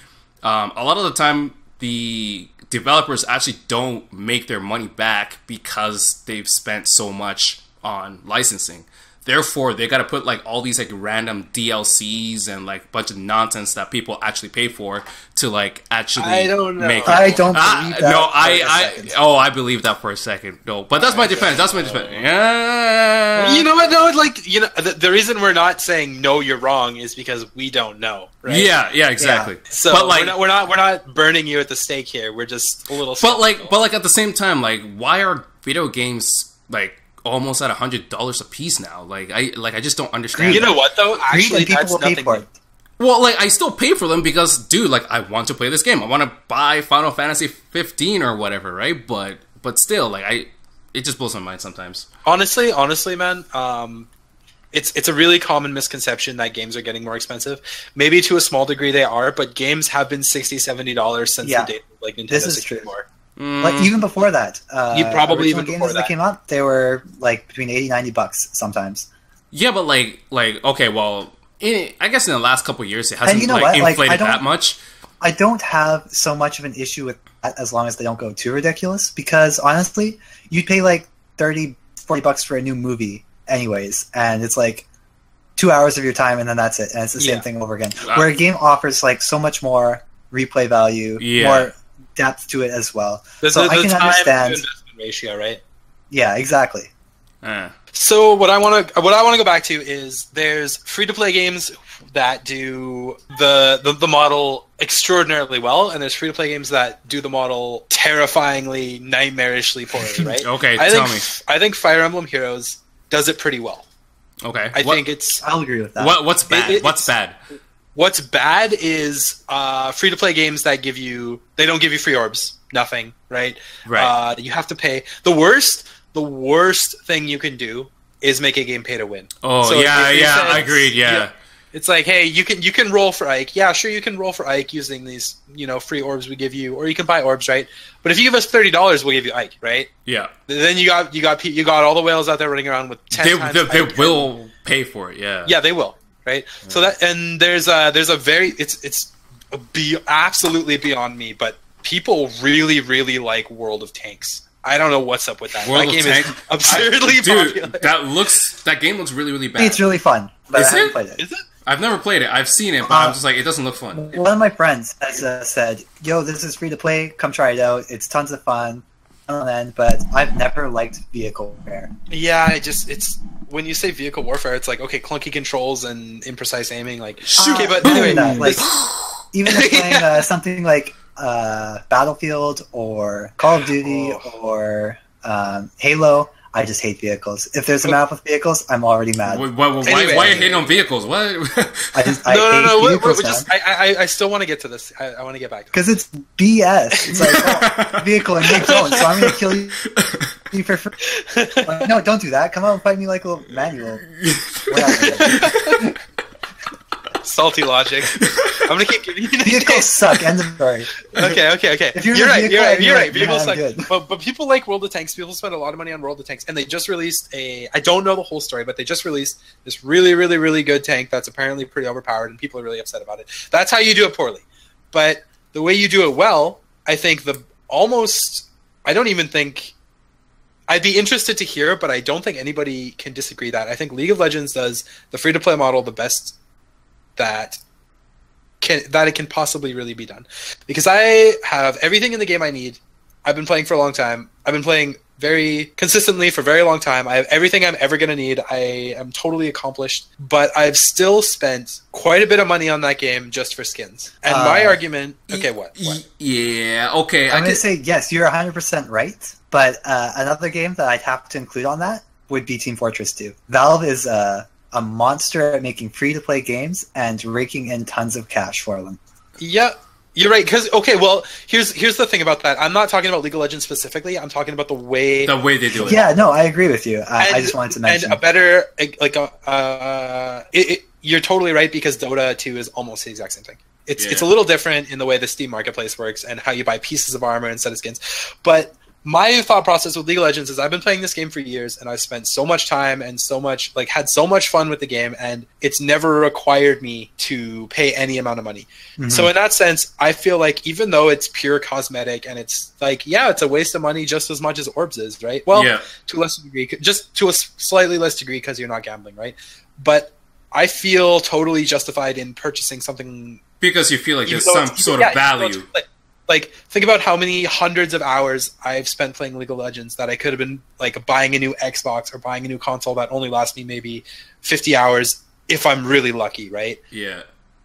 a lot of the time, the developers actually don't make their money back because they've spent so much on licensing. Therefore, they got to put all these random DLCs and a bunch of nonsense that people actually pay for to actually I don't know. make. I don't believe that. No, I believe that for a second. No, but that's my defense. That's my defense. Yeah. You know what? No, the reason we're not saying no, you're wrong is because we don't know. Right? Yeah, exactly. Yeah. So but we're not burning you at the stake here. We're just a little. But at the same time, why are video games almost at $100 a piece now? I just don't understand. You know what though? Actually, people will pay for it. Well, I still pay for them because, dude, I want to play this game. I want to buy Final Fantasy 15 or whatever, right? But still, it just blows my mind sometimes. Honestly, man, it's a really common misconception that games are getting more expensive. Maybe to a small degree they are, but games have been $60, $70 since the day Nintendo this is 64. True. Even before that, you probably even games before that came out, they were between $80-$90 sometimes. Yeah, but okay, well, I guess in the last couple of years it hasn't inflated that much. I don't have so much of an issue with that as long as they don't go too ridiculous. Because honestly, you'd pay $30-$40 for a new movie anyways, and it's 2 hours of your time, and then that's it, and it's the same thing over again. Where a game offers so much more replay value, more depth to it as well. So I can understand investment ratio, right? Yeah, exactly. So what I want to go back to is there's free to play games that do the model extraordinarily well, and there's free to play games that do the model terrifyingly, nightmarishly poorly, right? Okay, tell me. I think Fire Emblem Heroes does it pretty well. Okay, I'll agree with that. What's bad? What's bad? What's bad is free to play games that they don't give you free orbs, nothing, right? Right. You have to pay. The worst thing you can do is make a game pay to win. Oh, so I agreed. Yeah. It's hey, you can roll for Ike. Yeah, sure, you can roll for Ike using these, free orbs we give you, or you can buy orbs, right? But if you give us $30, we'll give you Ike, right? Yeah. Then you got all the whales out there running around with 10 times They will pay for it. Yeah. Yeah, they will, right? Yeah. So there's a very it's absolutely beyond me, but people really, really like World of Tanks. I don't know what's up with that. That game is absurdly popular. That game looks really, really bad. It's really fun, but I haven't played it. Is it? I've never played it. I've seen it, but I'm just it doesn't look fun. One of my friends has said, "Yo, this is free to play. Come try it out. It's tons of fun." But I've never liked vehicle repair. Yeah, when you say vehicle warfare, it's like, okay, clunky controls and imprecise aiming, like Shoot. Okay, but anyway, like even if playing something like Battlefield or Call of Duty or Halo, I just hate vehicles. If there's a map with vehicles, I'm already mad. Why are you hating on vehicles? What? I still want to get to this. I want to get back to because it's BS. It's like vehicle and make zone, so I'm going to kill you for free. Like, no, don't do that. Come out and fight me like a little manual. Salty logic. I'm gonna keep giving you the vehicles suck. End of story. Okay. If you're right. Vehicles suck. But people like World of Tanks. People spend a lot of money on World of Tanks, and they just released I don't know the whole story, but they just released this really, really, really good tank that's apparently pretty overpowered, and people are really upset about it. That's how you do it poorly. But the way you do it well, I think I don't even think. I'd be interested to hear, but I don't think anybody can disagree that. I think League of Legends does the free-to-play model the best that it can possibly really be done, because I have everything in the game I need. I've been playing for a long time. I've been playing very consistently for a very long time. I have everything I'm ever going to need. I am totally accomplished, but I've still spent quite a bit of money on that game just for skins. And my argument, what? Yeah, okay. I'm going to say yes, you're 100% right, but another game that I'd have to include on that would be Team Fortress 2. Valve is a monster at making free-to-play games and raking in tons of cash for them. Yeah, you're right. Because here's the thing about that. I'm not talking about League of Legends specifically. I'm talking about the way they do it. Yeah, no, I agree with you. I just wanted to mention. And a better you're totally right, because Dota 2 is almost the exact same thing. It's a little different in the way the Steam Marketplace works and how you buy pieces of armor instead of skins, but my thought process with League of Legends is I've been playing this game for years, and I've spent so much time and had so much fun with the game, and it's never required me to pay any amount of money. Mm-hmm. So in that sense, I feel like even though it's pure cosmetic and it's like, it's a waste of money just as much as Orbs is, right? Well, to a lesser degree, just to a slightly less degree because you're not gambling, right? But I feel totally justified in purchasing something because you feel like there's some sort of value. Like, think about how many hundreds of hours I've spent playing League of Legends that I could have been, like, buying a new Xbox or buying a new console that only lasts me maybe 50 hours if I'm really lucky, right? Yeah.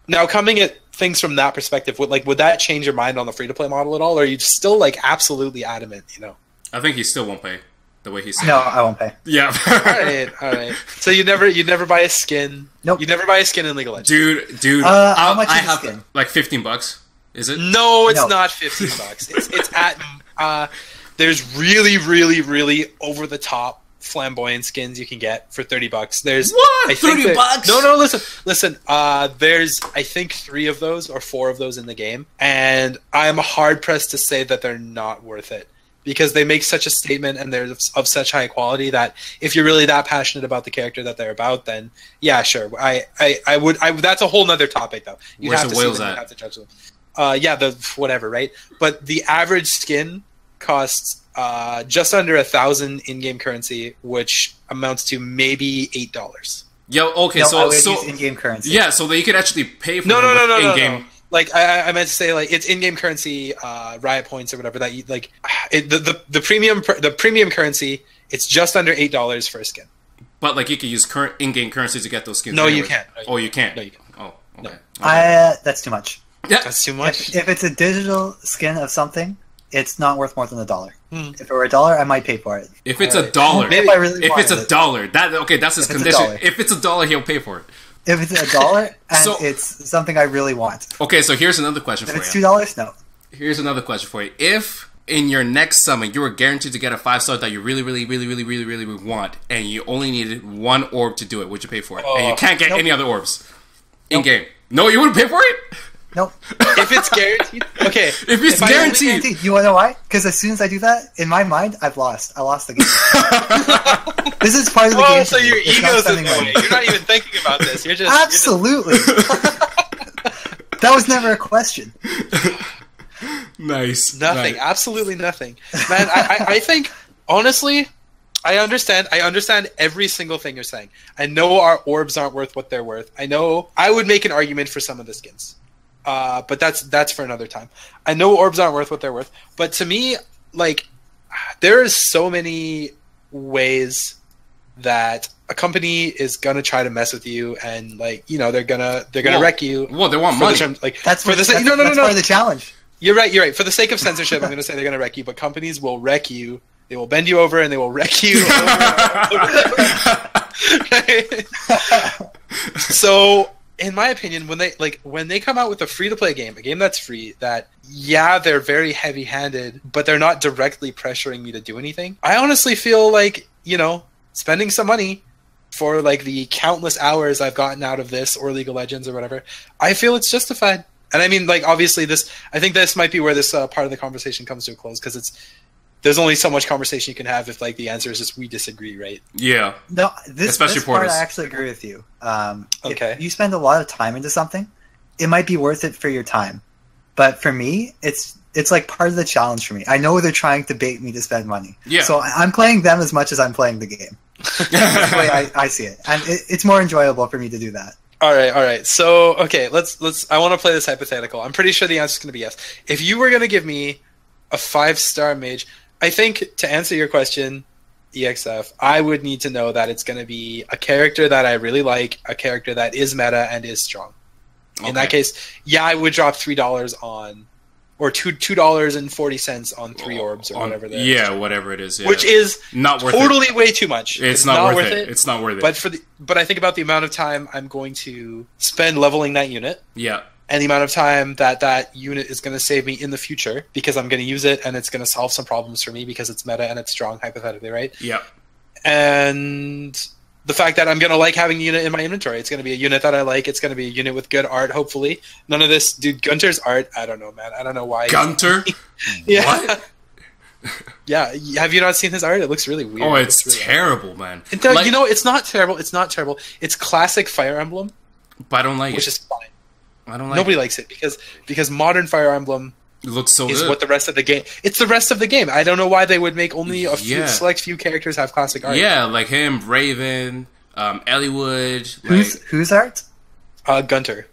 Now, coming at things from that perspective, would that change your mind on the free-to-play model at all, or are you still, like, absolutely adamant, I think he still won't pay the way he's saying. No, I won't pay. Yeah. All right. So you'd never buy a skin? Nope. You'd never buy a skin in League of Legends? Dude. How much is a skin? Like $15. Is it? No, it's not $15. It's at there's really, really, really over the top flamboyant skins you can get for $30. There's what? $30? No, listen. There's I think 3 of those or 4 of those in the game, and I'm hard pressed to say that they're not worth it, because they make such a statement and they're of such high quality that if you're really that passionate about the character that they're about, then yeah, sure. I would. That's a whole nother topic though. Where's the whales at? You have to judge them. The whatever, right? But the average skin costs just under 1,000 in-game currency, which amounts to maybe $8. Yo, okay, so in-game currency. Yeah, so that you could actually pay for no, in-game. No. Like I meant to say, like, it's in-game currency, riot points or whatever that you like. The premium currency, it's just under $8 for a skin. But like you could use current in-game currency to get those skins. No, you can't. Oh, you can't. No, you can't. Oh, okay. No. That's too much. Yeah, that's too much. If it's a digital skin of something, it's not worth more than $1. If it were $1, I might pay for it. If it's $1, if I really if it's $1, that's his condition. If it's $1, he'll pay for it. If it's $1 and it's something I really want. Okay, so here's another question for you. If it's $2, no. Here's another question for you. If in your next summon you were guaranteed to get a 5-star that you really, really, really, really, really, really, really want, and you only needed 1 orb to do it, would you pay for it? And you can't get any other orbs in game. No, you wouldn't pay for it? Nope. If it's guaranteed, okay. If it's guaranteed, you want to know why? Because as soon as I do that, in my mind, I've lost. I lost the game. This is part of the game. So your ego's in the way. You're not even thinking about this. You're just absolutely. That was never a question. Nice. Nothing. Nice. Absolutely nothing, man. I think honestly, I understand every single thing you're saying. I know our orbs aren't worth what they're worth. I know I would make an argument for some of the skins. But that's for another time. I know orbs aren't worth what they're worth, but to me, like, there is so many ways that a company is gonna try to mess with you, and like they're gonna wreck you. Well, they want money. That's part of the challenge. You're right. For the sake of censorship, I'm gonna say they're gonna wreck you, but companies will wreck you. They will bend you over and they will wreck you. Right? So, in my opinion, when they come out with a free-to-play game, a game that's free, they're very heavy-handed, but they're not directly pressuring me to do anything. I honestly feel like, spending some money for like the countless hours I've gotten out of this or League of Legends or whatever, I feel it's justified. And I mean, like, obviously I think this might be where this part of the conversation comes to a close, because there's only so much conversation you can have if like the answer is just we disagree, right? Yeah. No, especially this part Portals. I actually agree with you. Okay. If you spend a lot of time into something, it might be worth it for your time. But for me, it's like part of the challenge for me. I know they're trying to bait me to spend money. Yeah. So I'm playing them as much as I'm playing the game. That's the way I see it. And it's more enjoyable for me to do that. All right. So, okay, let's. I want to play this hypothetical. I'm pretty sure the answer is going to be yes. If you were going to give me a 5-star mage, I think to answer your question, EXF, I would need to know that it's going to be a character that I really like, a character that is meta and is strong. Okay. In that case, I would drop $3 on, or $2.40 on 3 orbs or whatever that is. Yeah, whatever it is. Yeah. Which is not worth totally it. way too much. It's not worth it. It's not worth it. But I think about the amount of time I'm going to spend leveling that unit. Yeah. And the amount of time that unit is going to save me in the future, because I'm going to use it and it's going to solve some problems for me because it's meta and it's strong, hypothetically, right? Yeah. And the fact that I'm going to like having the unit in my inventory. It's going to be a unit that I like. It's going to be a unit with good art, hopefully. None of this... Dude, Gunter's art, I don't know, man. I don't know why. Gunter? Yeah. What? Yeah. Have you not seen his art? It looks really weird. Oh, it's really terrible, man. It's not terrible. It's not terrible. It's classic Fire Emblem. But I don't like it. Which is fine. I don't like Nobody likes it because modern Fire Emblem looks so is good. what the rest of the game. It's the rest of the game. I don't know why they would make only a select few characters have classic art. Yeah, like him, Raven, Elliewood. Whose art? Gunter.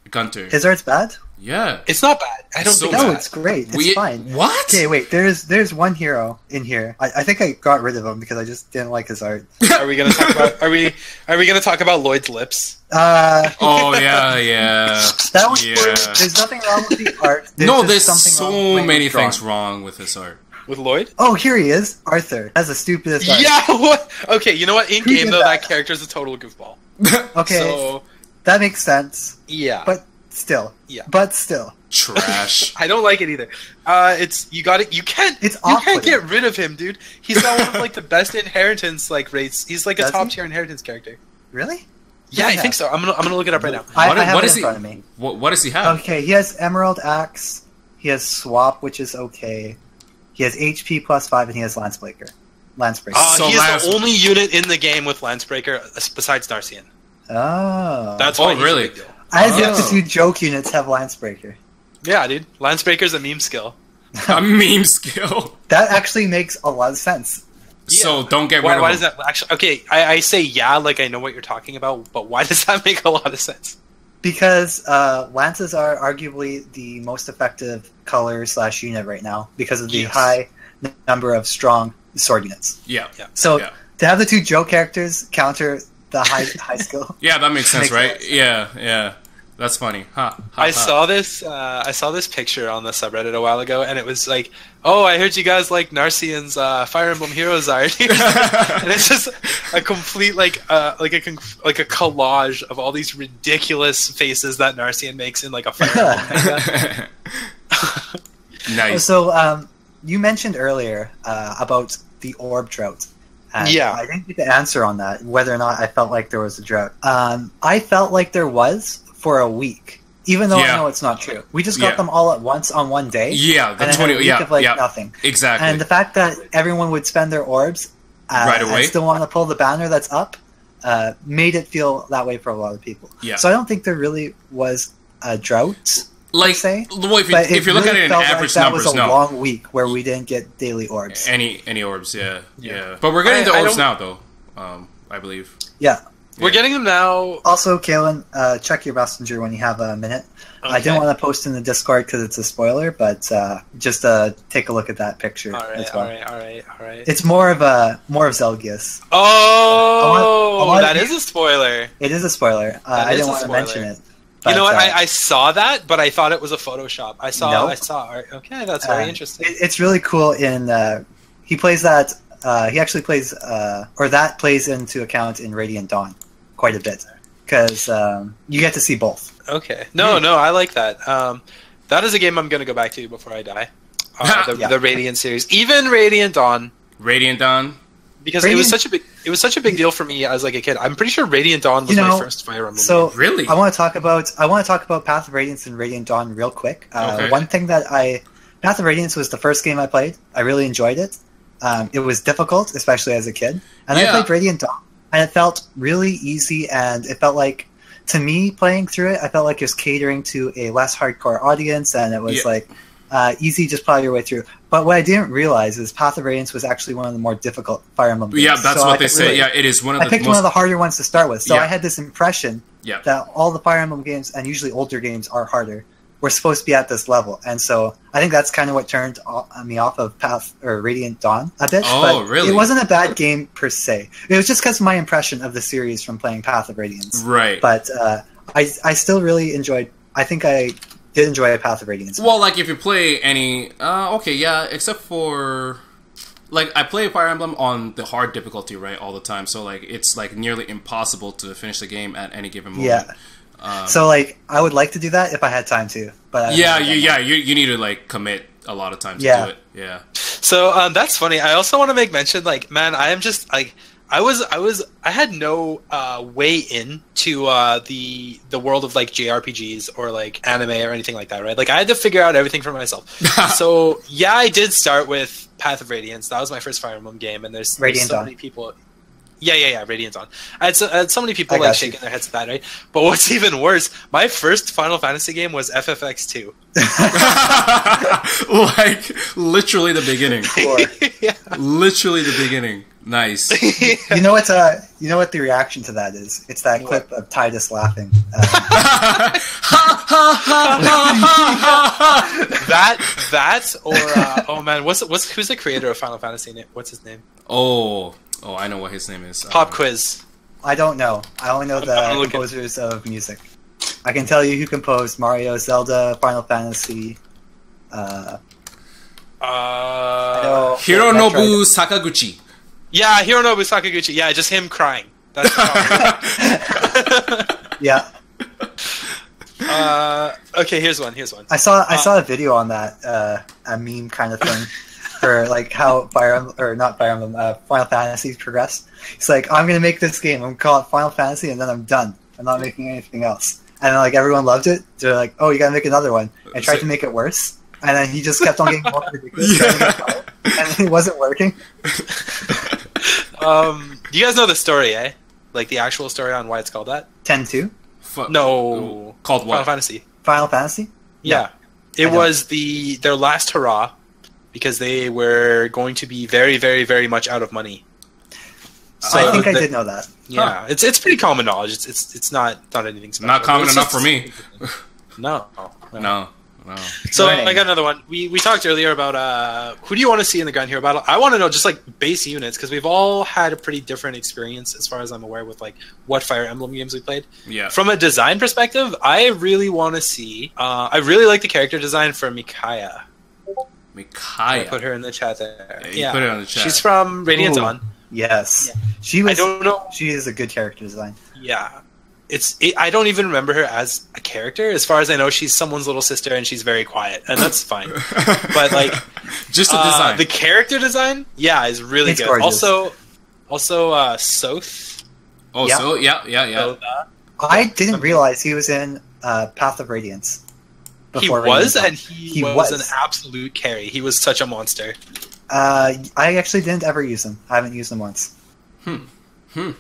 His art's bad? Yeah. It's not bad. I don't think No, it's it's great. It's fine. What? Okay, wait. There's one hero in here. I think I got rid of him because I just didn't like his art. Are we gonna talk about? Are we gonna talk about Lloyd's lips? Oh yeah. That was there's nothing wrong with the art. There's so many things wrong with his art. With Lloyd? Oh, here he is, Arthur. That's the stupidest art. Yeah. What? Okay, you know what? In game though, that character's a total goofball. Okay, so that makes sense. Yeah. But still. Trash. I don't like it either. You can't get rid of him, dude. He's got one of like the best inheritance rates. He's like a top tier inheritance character. Really? Yeah, I think so. I'm gonna look it up right now. I have it in front of me. What does he have? Okay, he has Emerald Axe. He has Swap, which is okay. He has HP +5, and he has Lancebreaker. He is the only unit in the game with Lancebreaker besides Narcian. Oh. That's why really? he's a big deal. As if the two joke units have Lancebreaker. Yeah, dude. Lancebreaker's a meme skill. A meme skill. That actually makes a lot of sense. Yeah. So don't get rid of him. Why does that actually? Okay, I say like I know what you're talking about, but why does that make a lot of sense? Because lances are arguably the most effective color/unit right now because of the high number of strong sword units. Yeah. So to have the two joke characters counter the high skill. Yeah, that makes sense, right? Yeah. That's funny. I saw this picture on the subreddit a while ago, and it was like, "Oh, I heard you guys like Narcian's Fire Emblem Heroes art," and it's just a complete like a collage of all these ridiculous faces that Narcian makes in like a Fire Emblem. Nice. So you mentioned earlier about the orb drought. I didn't get the answer on that, whether or not I felt like there was a drought. I felt like there was for a week, even though I know it's not true. We just got them all at once on one day. Yeah, the 20. Of nothing. Exactly. And the fact that everyone would spend their orbs right away, and still want to pull the banner that's up, made it feel that way for a lot of people. Yeah. So I don't think there really was a drought. If you look at it in average numbers, that was a long week where we didn't get daily orbs. Any orbs, yeah. But we're getting the orbs now, though. I believe. Yeah. We're getting them now. Also, Kailen, check your messenger when you have a minute. Okay. I didn't want to post in the Discord because it's a spoiler, but just take a look at that picture. All right. It's more of Zelgius. Oh, that is a spoiler. It is a spoiler. I didn't want to mention it. But, you know what? I saw that, but I thought it was a Photoshop. I saw art. Okay, that's very interesting. It's really cool. He plays that. He actually plays, or that plays into account in Radiant Dawn quite a bit because you get to see both. Okay. No, I like that. That is a game I'm going to go back to before I die. The Radiant series, even Radiant Dawn. Because it was such a big deal for me as like a kid. I'm pretty sure Radiant Dawn was my first Fire Emblem. So game. Really, I want to talk about Path of Radiance and Radiant Dawn real quick. One thing Path of Radiance was the first game I played. I really enjoyed it. It was difficult, especially as a kid, and I played Radiant Dawn, and it felt really easy, and it felt like, to me, playing through it, I felt like it was catering to a less hardcore audience, and it was easy, just plow your way through. But what I didn't realize is Path of Radiance was actually one of the more difficult Fire Emblem games. Yeah, that's what they say. Yeah, it is one of the I picked one of the harder ones to start with, so I had this impression that all the Fire Emblem games, and usually older games, are harder. We're supposed to be at this level, and so I think that's kind of what turned me off of Radiant Dawn a bit. Really? It wasn't a bad game per se. It was just because of my impression of the series from playing Path of Radiance. Right. But I still really enjoyed. I think I did enjoy a Path of Radiance. Well, like if you play any, except for. Like, I play Fire Emblem on the hard difficulty, right, all the time. So, like, it's, like, nearly impossible to finish the game at any given moment. Yeah. So, like, I would like to do that if I had time to. But you need to, like, commit a lot of time to do it. Yeah. So, that's funny. I also want to make mention, like, man, I am just, like... I had no way into the world of like JRPGs or like anime or anything like that, right? Like I had to figure out everything for myself. So I did start with Path of Radiance. That was my first Fire Emblem game, and there's so many people. Yeah, Radiant Dawn. I had so many people like shaking their heads at that, right? But what's even worse, my first Final Fantasy game was FFX2. Like literally the beginning. Literally the beginning. Nice. You know what the reaction to that is? It's that clip of Tidus laughing. That or oh man, who's the creator of Final Fantasy? What's his name? Oh, I know what his name is. Pop quiz. I don't know. I only know the composers of music. I can tell you who composed Mario, Zelda, Final Fantasy. Hironobu Sakaguchi. Yeah, Hironobu Sakaguchi. Yeah, just him crying. That's yeah. Okay, here's one. I saw a video on that, a meme kind of thing, for like how Final Fantasy progressed. It's like, I'm gonna make this game. I'm gonna call it Final Fantasy, and then I'm done. I'm not making anything else. And then, like, everyone loved it. They're like, oh, you gotta make another one. I tried to make it worse, and then he just kept on getting more ridiculous, and it wasn't working. Do you guys know the story, eh? Like the actual story on why it's called that? 10-2? No. Called what? Final Fantasy? Yeah. It was their last hurrah because they were going to be very, very, very much out of money. So I think I did know that. Yeah, it's pretty common knowledge. It's not anything special. Not common enough for me. No. So I got another one. We talked earlier about who do you want to see in the Ground Hero battle? I want to know just like base units because we've all had a pretty different experience as far as I'm aware with like what Fire Emblem games we played. Yeah. From a design perspective, I really want to see. I really like the character design for Micaiah. I put her in the chat there. Yeah, put her in the chat. She's from Radiant Dawn. Yes. Yeah. I don't know. She is a good character design. Yeah. I don't even remember her as a character. As far as I know, she's someone's little sister, and she's very quiet, and that's fine. But like, just the design, the character design, is really good. Gorgeous. Also, Soth. Oh, yeah. So yeah. I didn't realize he was in Path of Radiance. He was an absolute carry. He was such a monster. I actually didn't ever use him. I haven't used him once.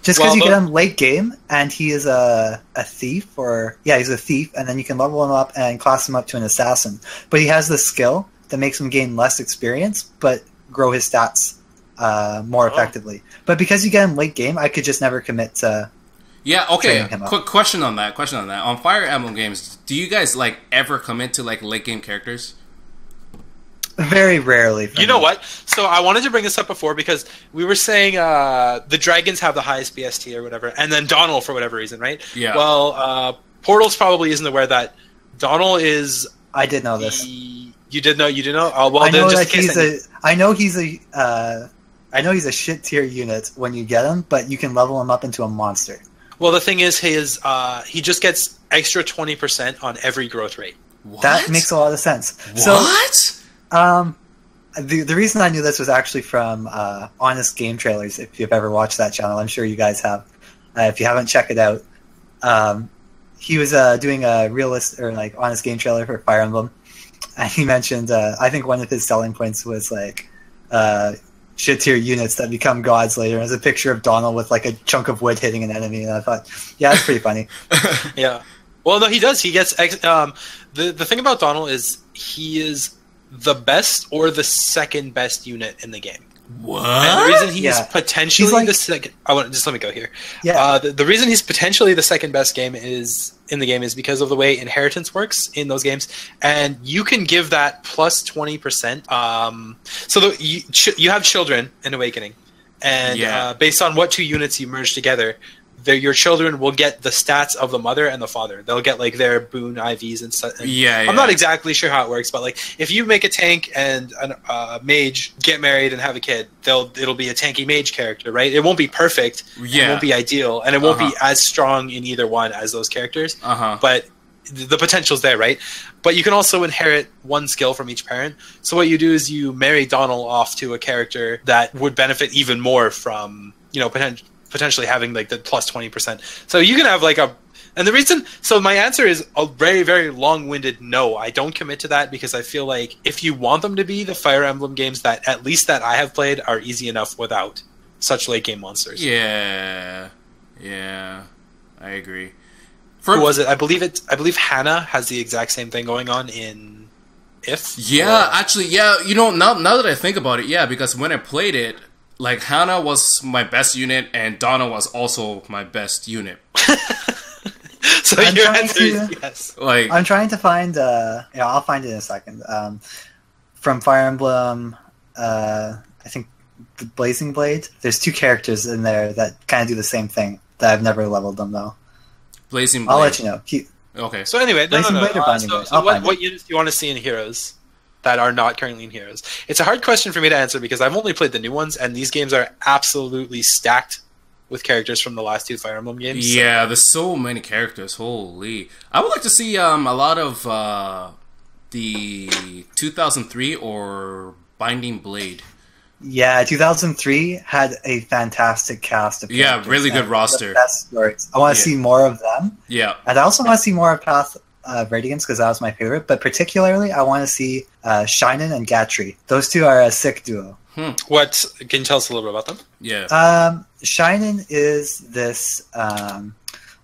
Just because you get him late game, and he is a thief, he's a thief, and then you can level him up and class him up to an assassin. But he has this skill that makes him gain less experience, but grow his stats more effectively. But because you get him late game, I could just never commit to Yeah, okay. training him up. Quick question on that. On Fire Emblem games, do you guys like ever commit to like late game characters? Very rarely. You know what? So I wanted to bring this up before because we were saying the dragons have the highest BST or whatever, and then Donald for whatever reason, right? Yeah. Well, Portals probably isn't aware that Donald is. I did know this. You did know? You did know? Oh, well, I know then that just I know he's a shit tier unit when you get him, but you can level him up into a monster. Well, the thing is, he just gets extra 20% on every growth rate. What? That makes a lot of sense. What? So, the reason I knew this was actually from Honest Game Trailers. If you've ever watched that channel, I'm sure you guys have. If you haven't, check it out. He was doing a realist or like Honest Game Trailer for Fire Emblem, and he mentioned I think one of his selling points was like shit tier units that become gods later. And there's a picture of Donald with like a chunk of wood hitting an enemy, and I thought, yeah, that's pretty funny. Yeah. Well, no, he does. He gets the thing about Donald is he is the best or the second best unit in the game. What? And the reason he's potentially like, the second, just let me go here. Yeah. The reason he's potentially the second best in the game is because of the way inheritance works in those games, and you can give that plus 20%. So you have children in Awakening, and based on what two units you merge together, your children will get the stats of the mother and the father. They'll get like their boon IVs and stuff. I'm not exactly sure how it works, but like if you make a tank and a mage get married and have a kid, it'll be a tanky mage character, right? It won't be perfect. Yeah. It won't be ideal, and it won't be as strong in either one as those characters. But the potential's there, right? But you can also inherit one skill from each parent. So what you do is you marry Donald off to a character that would benefit even more from, potentially having like the plus 20%. So you can have like and the reason, so my answer is a very, very long-winded no. I don't commit to that because I feel like if you want them to be, the Fire Emblem games that at least that I have played are easy enough without such late game monsters. Yeah, I agree. Who was it? I believe Hannah has the exact same thing going on in If. Yeah, actually, yeah. Now that I think about it, yeah, because when I played it, like, Hannah was my best unit, and Donna was also my best unit. So your answer is yes. Like, I'm trying to find... I'll find it in a second. From Fire Emblem, I think the Blazing Blade, there's two characters in there that kind of do the same thing, that I've never leveled them, though. Blazing Blade. I'll let you know. Okay. So anyway, Blazing Blade or Binding Blade? So what units do you want to see in Heroes that are not currently in Heroes? It's a hard question for me to answer because I've only played the new ones, and these games are absolutely stacked with characters from the last two Fire Emblem games. Yeah, there's so many characters. Holy. I would like to see a lot of the 2003 or Binding Blade. Yeah, 2003 had a fantastic cast of characters. Yeah, really good roster. The best stories. I want to see more of them. Yeah. And I also want to see more of Path of Radiance because that was my favorite. But particularly, I want to see Shinen and Gatry. Those two are a sick duo. What can you tell us a little bit about them? Yeah. Shinen is this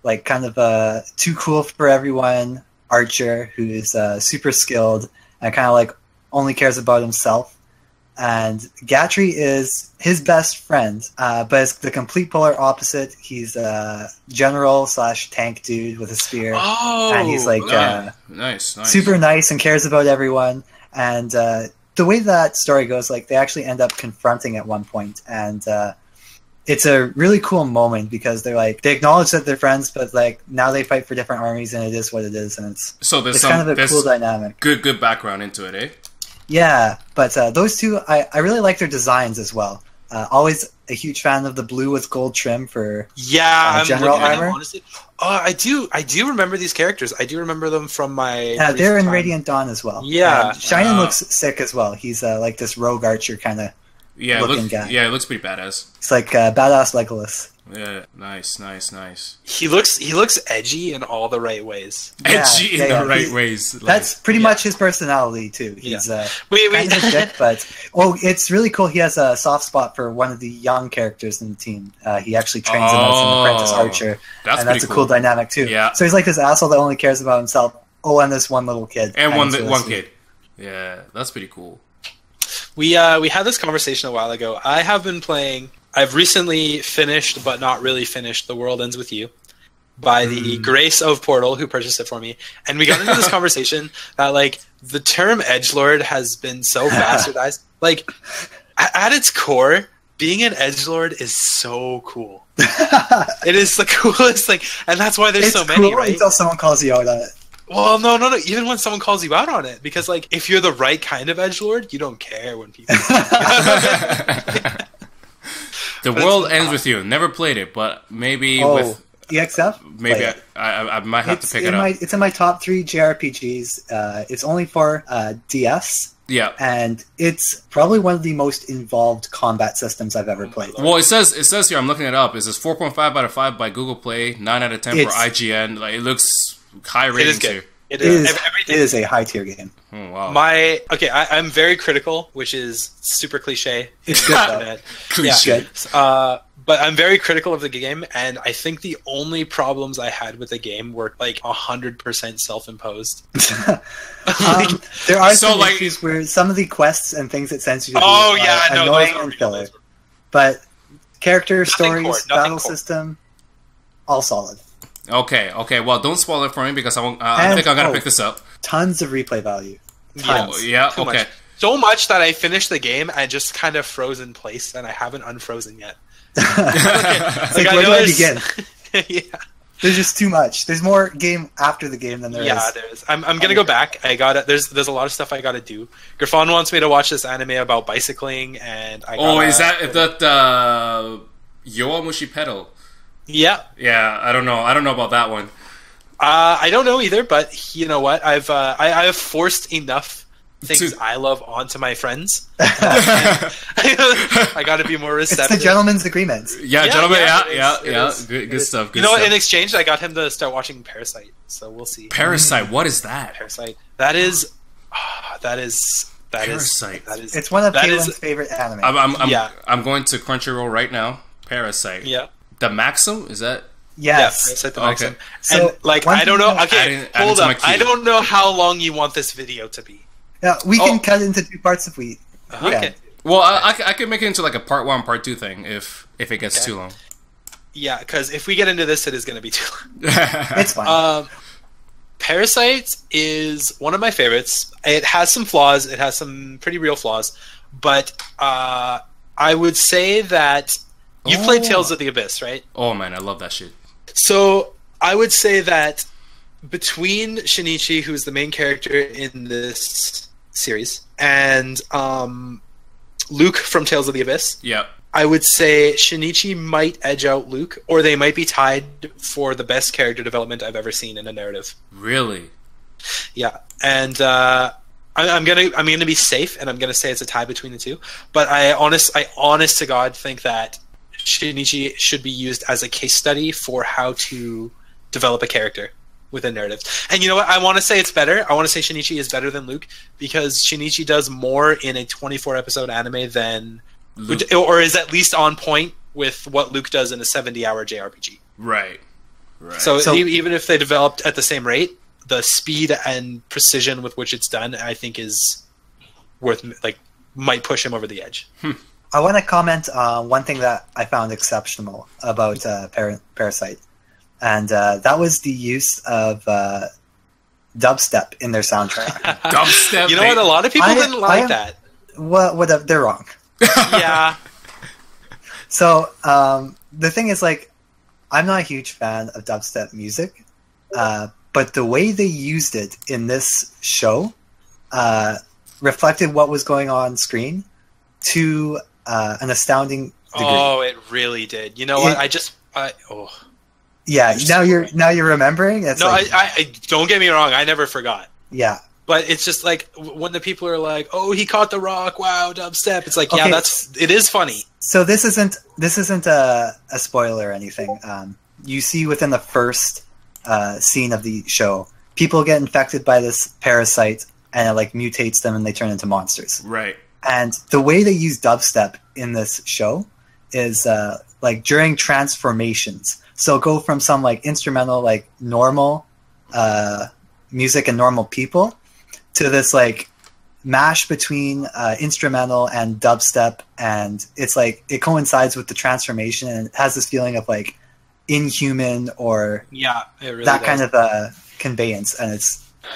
like kind of a too cool for everyone archer who's super skilled and kind of like only cares about himself. And Gatry is his best friend, but it's the complete polar opposite. He's a general / tank dude with a spear, and he's like nice, super nice and cares about everyone. And the way that story goes, like they actually end up confronting at one point, and it's a really cool moment because they acknowledge that they're friends, but like now they fight for different armies, and it is what it is, and it's kind of a cool dynamic. Good background into it, eh? Yeah, but those two, I really like their designs as well. Always a huge fan of the blue with gold trim for general armor. Honestly, I do remember these characters. I do remember them from my. Yeah, they're in Radiant Dawn as well. Yeah, Shinen looks sick as well. He's like this rogue archer kind of looking guy. Yeah, it looks pretty badass. It's like badass Legolas. Yeah, nice. He looks edgy in all the right ways. Edgy in the right ways. That's pretty much his personality too. He's kind of a dick, but it's really cool. He has a soft spot for one of the young characters in the team. He actually trains him as an apprentice archer, and that's a cool dynamic too. Yeah. So he's like this asshole that only cares about himself. Oh, and this one little kid. And one kid. Yeah, that's pretty cool. We had this conversation a while ago. I've recently finished, but not really finished, The World Ends With You. by the grace of Portal, who purchased it for me, and we got into this conversation that like the term edgelord has been so bastardized. Like at its core, being an edgelord is so cool. It is the coolest thing, and that's why there's so many. Right? Until someone calls you out on it. Well, no. Even when someone calls you out on it, because like if you're the right kind of edgelord, you don't care when people. The world ends with you. Never played it, but maybe with EXF. Maybe I might have to pick it up. It's in my top 3 JRPGs. It's only for DS. Yeah, and it's probably one of the most involved combat systems I've ever played. Well, it says here, I'm looking it up. It says 4.5 out of 5 by Google Play, 9 out of 10 for IGN. Like it looks high ratings here. It is a high tier game. Oh, wow. I'm very critical, which is super cliche. It's good though. Cliche. Yeah. But I'm very critical of the game, and I think the only problems I had with the game were like 100% self-imposed. There are some issues where some of the quests and things it sends you to do are annoying and filler. But character, stories, battle system, all solid. Okay. Well, don't spoil it for me because I think I'm gonna pick this up. Tons of replay value. Tons. Yeah. Too okay. Much. So much that I finished the game and just kind of froze in place, and I haven't unfrozen yet. It's like, where do I begin? Yeah. There's just too much. There's more game after the game than there is. Yeah, there is. I'm gonna go back. There's a lot of stuff I gotta do. Griffon wants me to watch this anime about bicycling, and is that Yowamushi Pedal? Yeah. Yeah, I don't know about that one. I don't know either, but you know what? I have forced enough things I love onto my friends. I got to be more receptive. It's the gentleman's agreement. Yeah. Good stuff. You know what? In exchange, I got him to start watching Parasite. So we'll see. Parasite. What is that? Parasite. That is. Parasite. It's one of Kaylen's favorite anime. I'm going to Crunchyroll right now. Parasite. Yeah. The Maxim, is that? Yes. Parasite the Maxim. Okay. So, and like I don't know. Okay, hold up. I don't know how long you want this video to be. Yeah, we can cut it into 2 parts if we. Okay. Well, I could make it into like a part 1, part 2 thing if it gets too long. Yeah, because if we get into this, it is going to be too long. It's fine. Parasite is one of my favorites. It has some flaws. It has some pretty real flaws, but I would say that you've played Tales of the Abyss, right? Oh man, I love that shit. So I would say that between Shinichi, who's the main character in this series, and Luke from Tales of the Abyss, I would say Shinichi might edge out Luke, or they might be tied for the best character development I've ever seen in a narrative. Really? Yeah, and I'm gonna be safe, and I'm gonna say it's a tie between the two. But I honest to God think that Shinichi should be used as a case study for how to develop a character within narrative. And you know what? I want to say it's better. I want to say Shinichi is better than Luke because Shinichi does more in a 24 episode anime than Luke, or is at least on point with what Luke does in a 70-hour JRPG. Right. So even if they developed at the same rate, the speed and precision with which it's done, I think is might push him over the edge. I want to comment on one thing that I found exceptional about Parasite. And that was the use of dubstep in their soundtrack. Dubstep? You know what? A lot of people didn't like that. Whatever, they're wrong. Yeah. So, the thing is, like, I'm not a huge fan of dubstep music, but the way they used it in this show reflected what was going on screen to an astounding degree. Oh, it really did. You know what? Yeah, now you're remembering. It's I don't get me wrong. I never forgot. Yeah, but it's just like when the people are like, "Oh, he caught the rock! Wow, dubstep!" It's like, okay, yeah, it is funny. So this isn't a spoiler or anything. You see within the first scene of the show, people get infected by this parasite, and it like mutates them, and they turn into monsters. Right. And the way they use dubstep in this show is like during transformations. So go from some like instrumental, like normal music and normal people to this like mash between instrumental and dubstep, and it's like it coincides with the transformation, and it has this feeling of like inhuman or Yeah, it really that does. kind of conveyance, and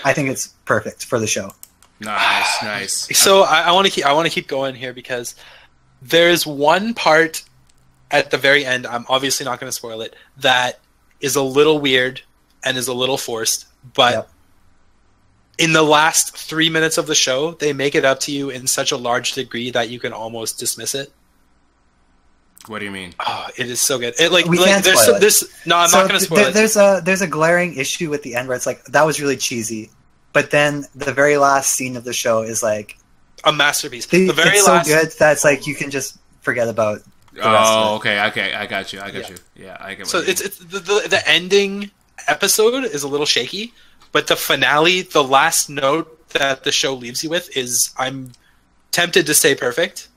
I think it's perfect for the show. Nice. So I want to keep going here because there's one part at the very end. I'm obviously not going to spoil it. That is a little weird and is a little forced, but Yep. in the last 3 minutes of the show, they make it up to you in such a large degree that you can almost dismiss it. What do you mean? Oh, it is so good. We can't spoil it. No, I'm not going to spoil it. There's a glaring issue with the end where it's like that was really cheesy, but then the very last scene of the show is like A masterpiece. The very it's last. so good that it's like you can just forget about the rest of it. Okay. I got you. Yeah, I get. So what you mean. it's the ending episode is a little shaky, but the finale, the last note that the show leaves you with is, I'm tempted to say perfect.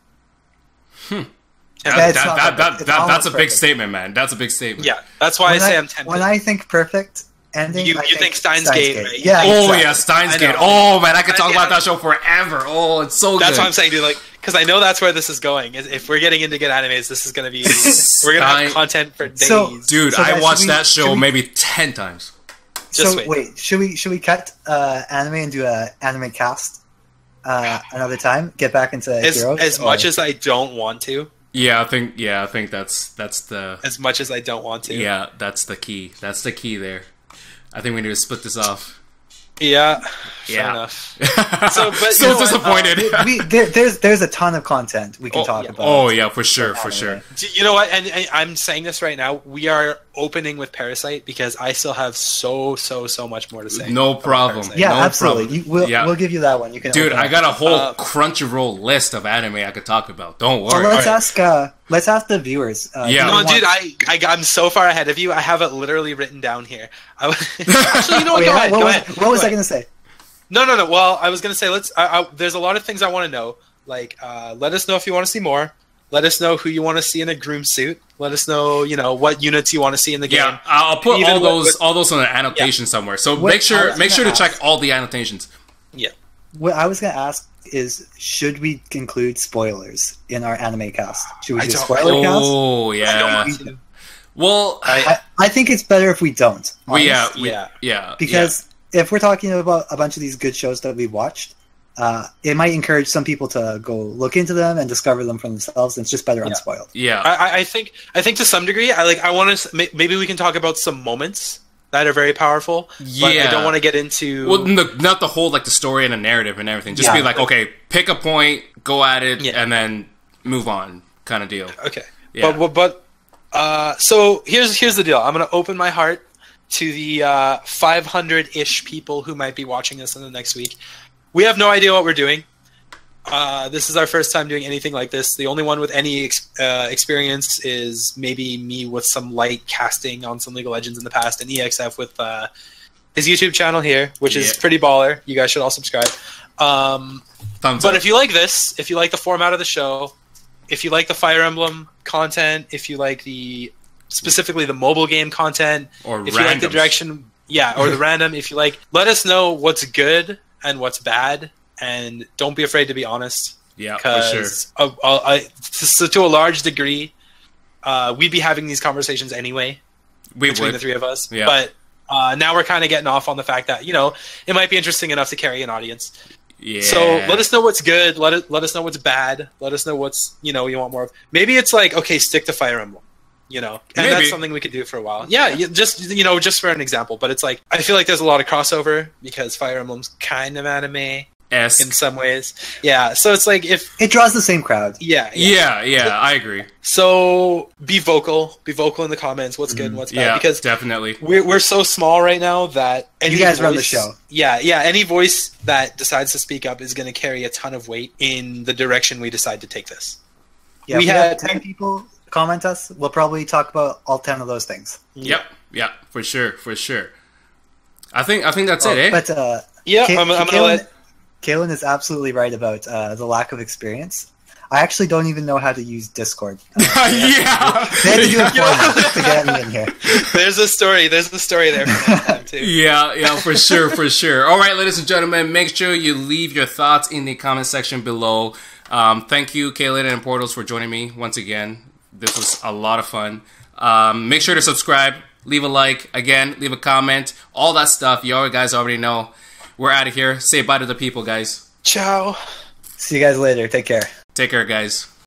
That's a big statement, man. That's a big statement. Yeah, that's why I say I'm tempted. When I think perfect ending, You I think Steins Gate, right? Yeah. Oh exactly. yeah, Steins I Gate. know. Oh man, I could talk Yeah. about that show forever. Oh, it's so good. That's what I'm saying, dude. Like, because I know that's where this is going. If we're getting into good animes, this is going to be. We're going to have content for days. Dude, So I guys, watched should we- that show should we- maybe 10 times. Just So wait. should we cut anime and do a anime cast another time? Get back into Heroes? As much as I don't want to. Yeah, I think that's the As much as I don't want to. that's the key. That's the key there. I think we need to split this off. Yeah. Fair Yeah. enough. So, but Still you know what? disappointed. there's a ton of content we can talk about. Oh yeah, for sure. You know what? And I'm saying this right now. We are opening with Parasite because I still have so much more to say. No about problem. Parasite. Yeah, No absolutely. problem. We'll give you that one. You can. Dude, open I up. got a whole Crunchyroll list of anime I could talk about. Don't So worry. let's ask the viewers. Yeah. No, dude, I'm so far ahead of you. I have it literally written down here. Actually, you know what? Go ahead. Go ahead. What was I going to say? No. Well, I was gonna say there's a lot of things I want to know. Like, let us know if you want to see more. Let us know who you want to see in a groom suit. Let us know, what units you want to see in the game. Yeah, I'll put Even all those on an annotation somewhere. So What make sure I was to gonna check ask- all the annotations. Yeah. What I was going to ask is, should we include spoilers in our anime cast? Should we I do don't- spoiler cast? Oh I don't yeah. want to. Well, I think it's better if we don't. honest. yeah. Because if we're talking about a bunch of these good shows that we've watched, it might encourage some people to go look into them and discover them for themselves. And it's just better unspoiled. yeah. I think to some degree, I want to. Maybe we can talk about some moments that are very powerful. But I don't want to get into. Well, not the whole the story and the narrative and everything. Just Yeah. be like, okay, pick a point, go at it, Yeah. and then move on, kind of deal. Okay. Yeah. But so here's the deal. I'm going to open my heart to the 500-ish people who might be watching us in the next week. We have no idea what we're doing. This is our first time doing anything like this. The only one with any experience is maybe me with some light casting on some League of Legends in the past, and EXF with his YouTube channel here, which is pretty baller. You guys should all subscribe. Thumbs But up. if you like this, if you like the format of the show, if you like the Fire Emblem content, if you like specifically the mobile game content, Or if you like the randoms. direction, or the random, if you like, let us know what's good and what's bad, and don't be afraid to be honest. Yeah, for sure. Because to a large degree, we'd be having these conversations anyway between would. the three of us. Yeah. But now we're kind of getting off on the fact that it might be interesting enough to carry an audience. Yeah. So let us know what's good. Let us know what's bad. Let us know what's you want more of. Maybe it's like, okay, stick to Fire Emblem. And Maybe. that's something we could do for a while. Yeah, just for an example. But it's like, I feel like there's a lot of crossover because Fire Emblem's kind of anime in some ways. Yeah, so it's like if It draws the same crowd. Yeah, I agree. So be vocal in the comments. What's good and what's bad, Yeah, because definitely. we're so small right now that any You guys voice, run the show. Yeah. Any voice that decides to speak up is going to carry a ton of weight in the direction we decide to take this. Yeah, We if we had- have 10 people comment us, we'll probably talk about all 10 of those things. Yep, for sure. I think that's it, eh? But Yeah, I'm gonna let. Kailen is absolutely right about the lack of experience. I actually don't even know how to use Discord. Yeah. They had to do it for me to get me in here. There's a story there for next time too. Yeah, for sure. All right, ladies and gentlemen, make sure you leave your thoughts in the comment section below. Thank you, Kailen and Portals, for joining me once again. This was a lot of fun. Make sure to subscribe, leave a like, again, leave a comment, all that stuff. You guys already know. We're out of here. Say bye to the people, guys. Ciao. See you guys later. Take care. Take care, guys.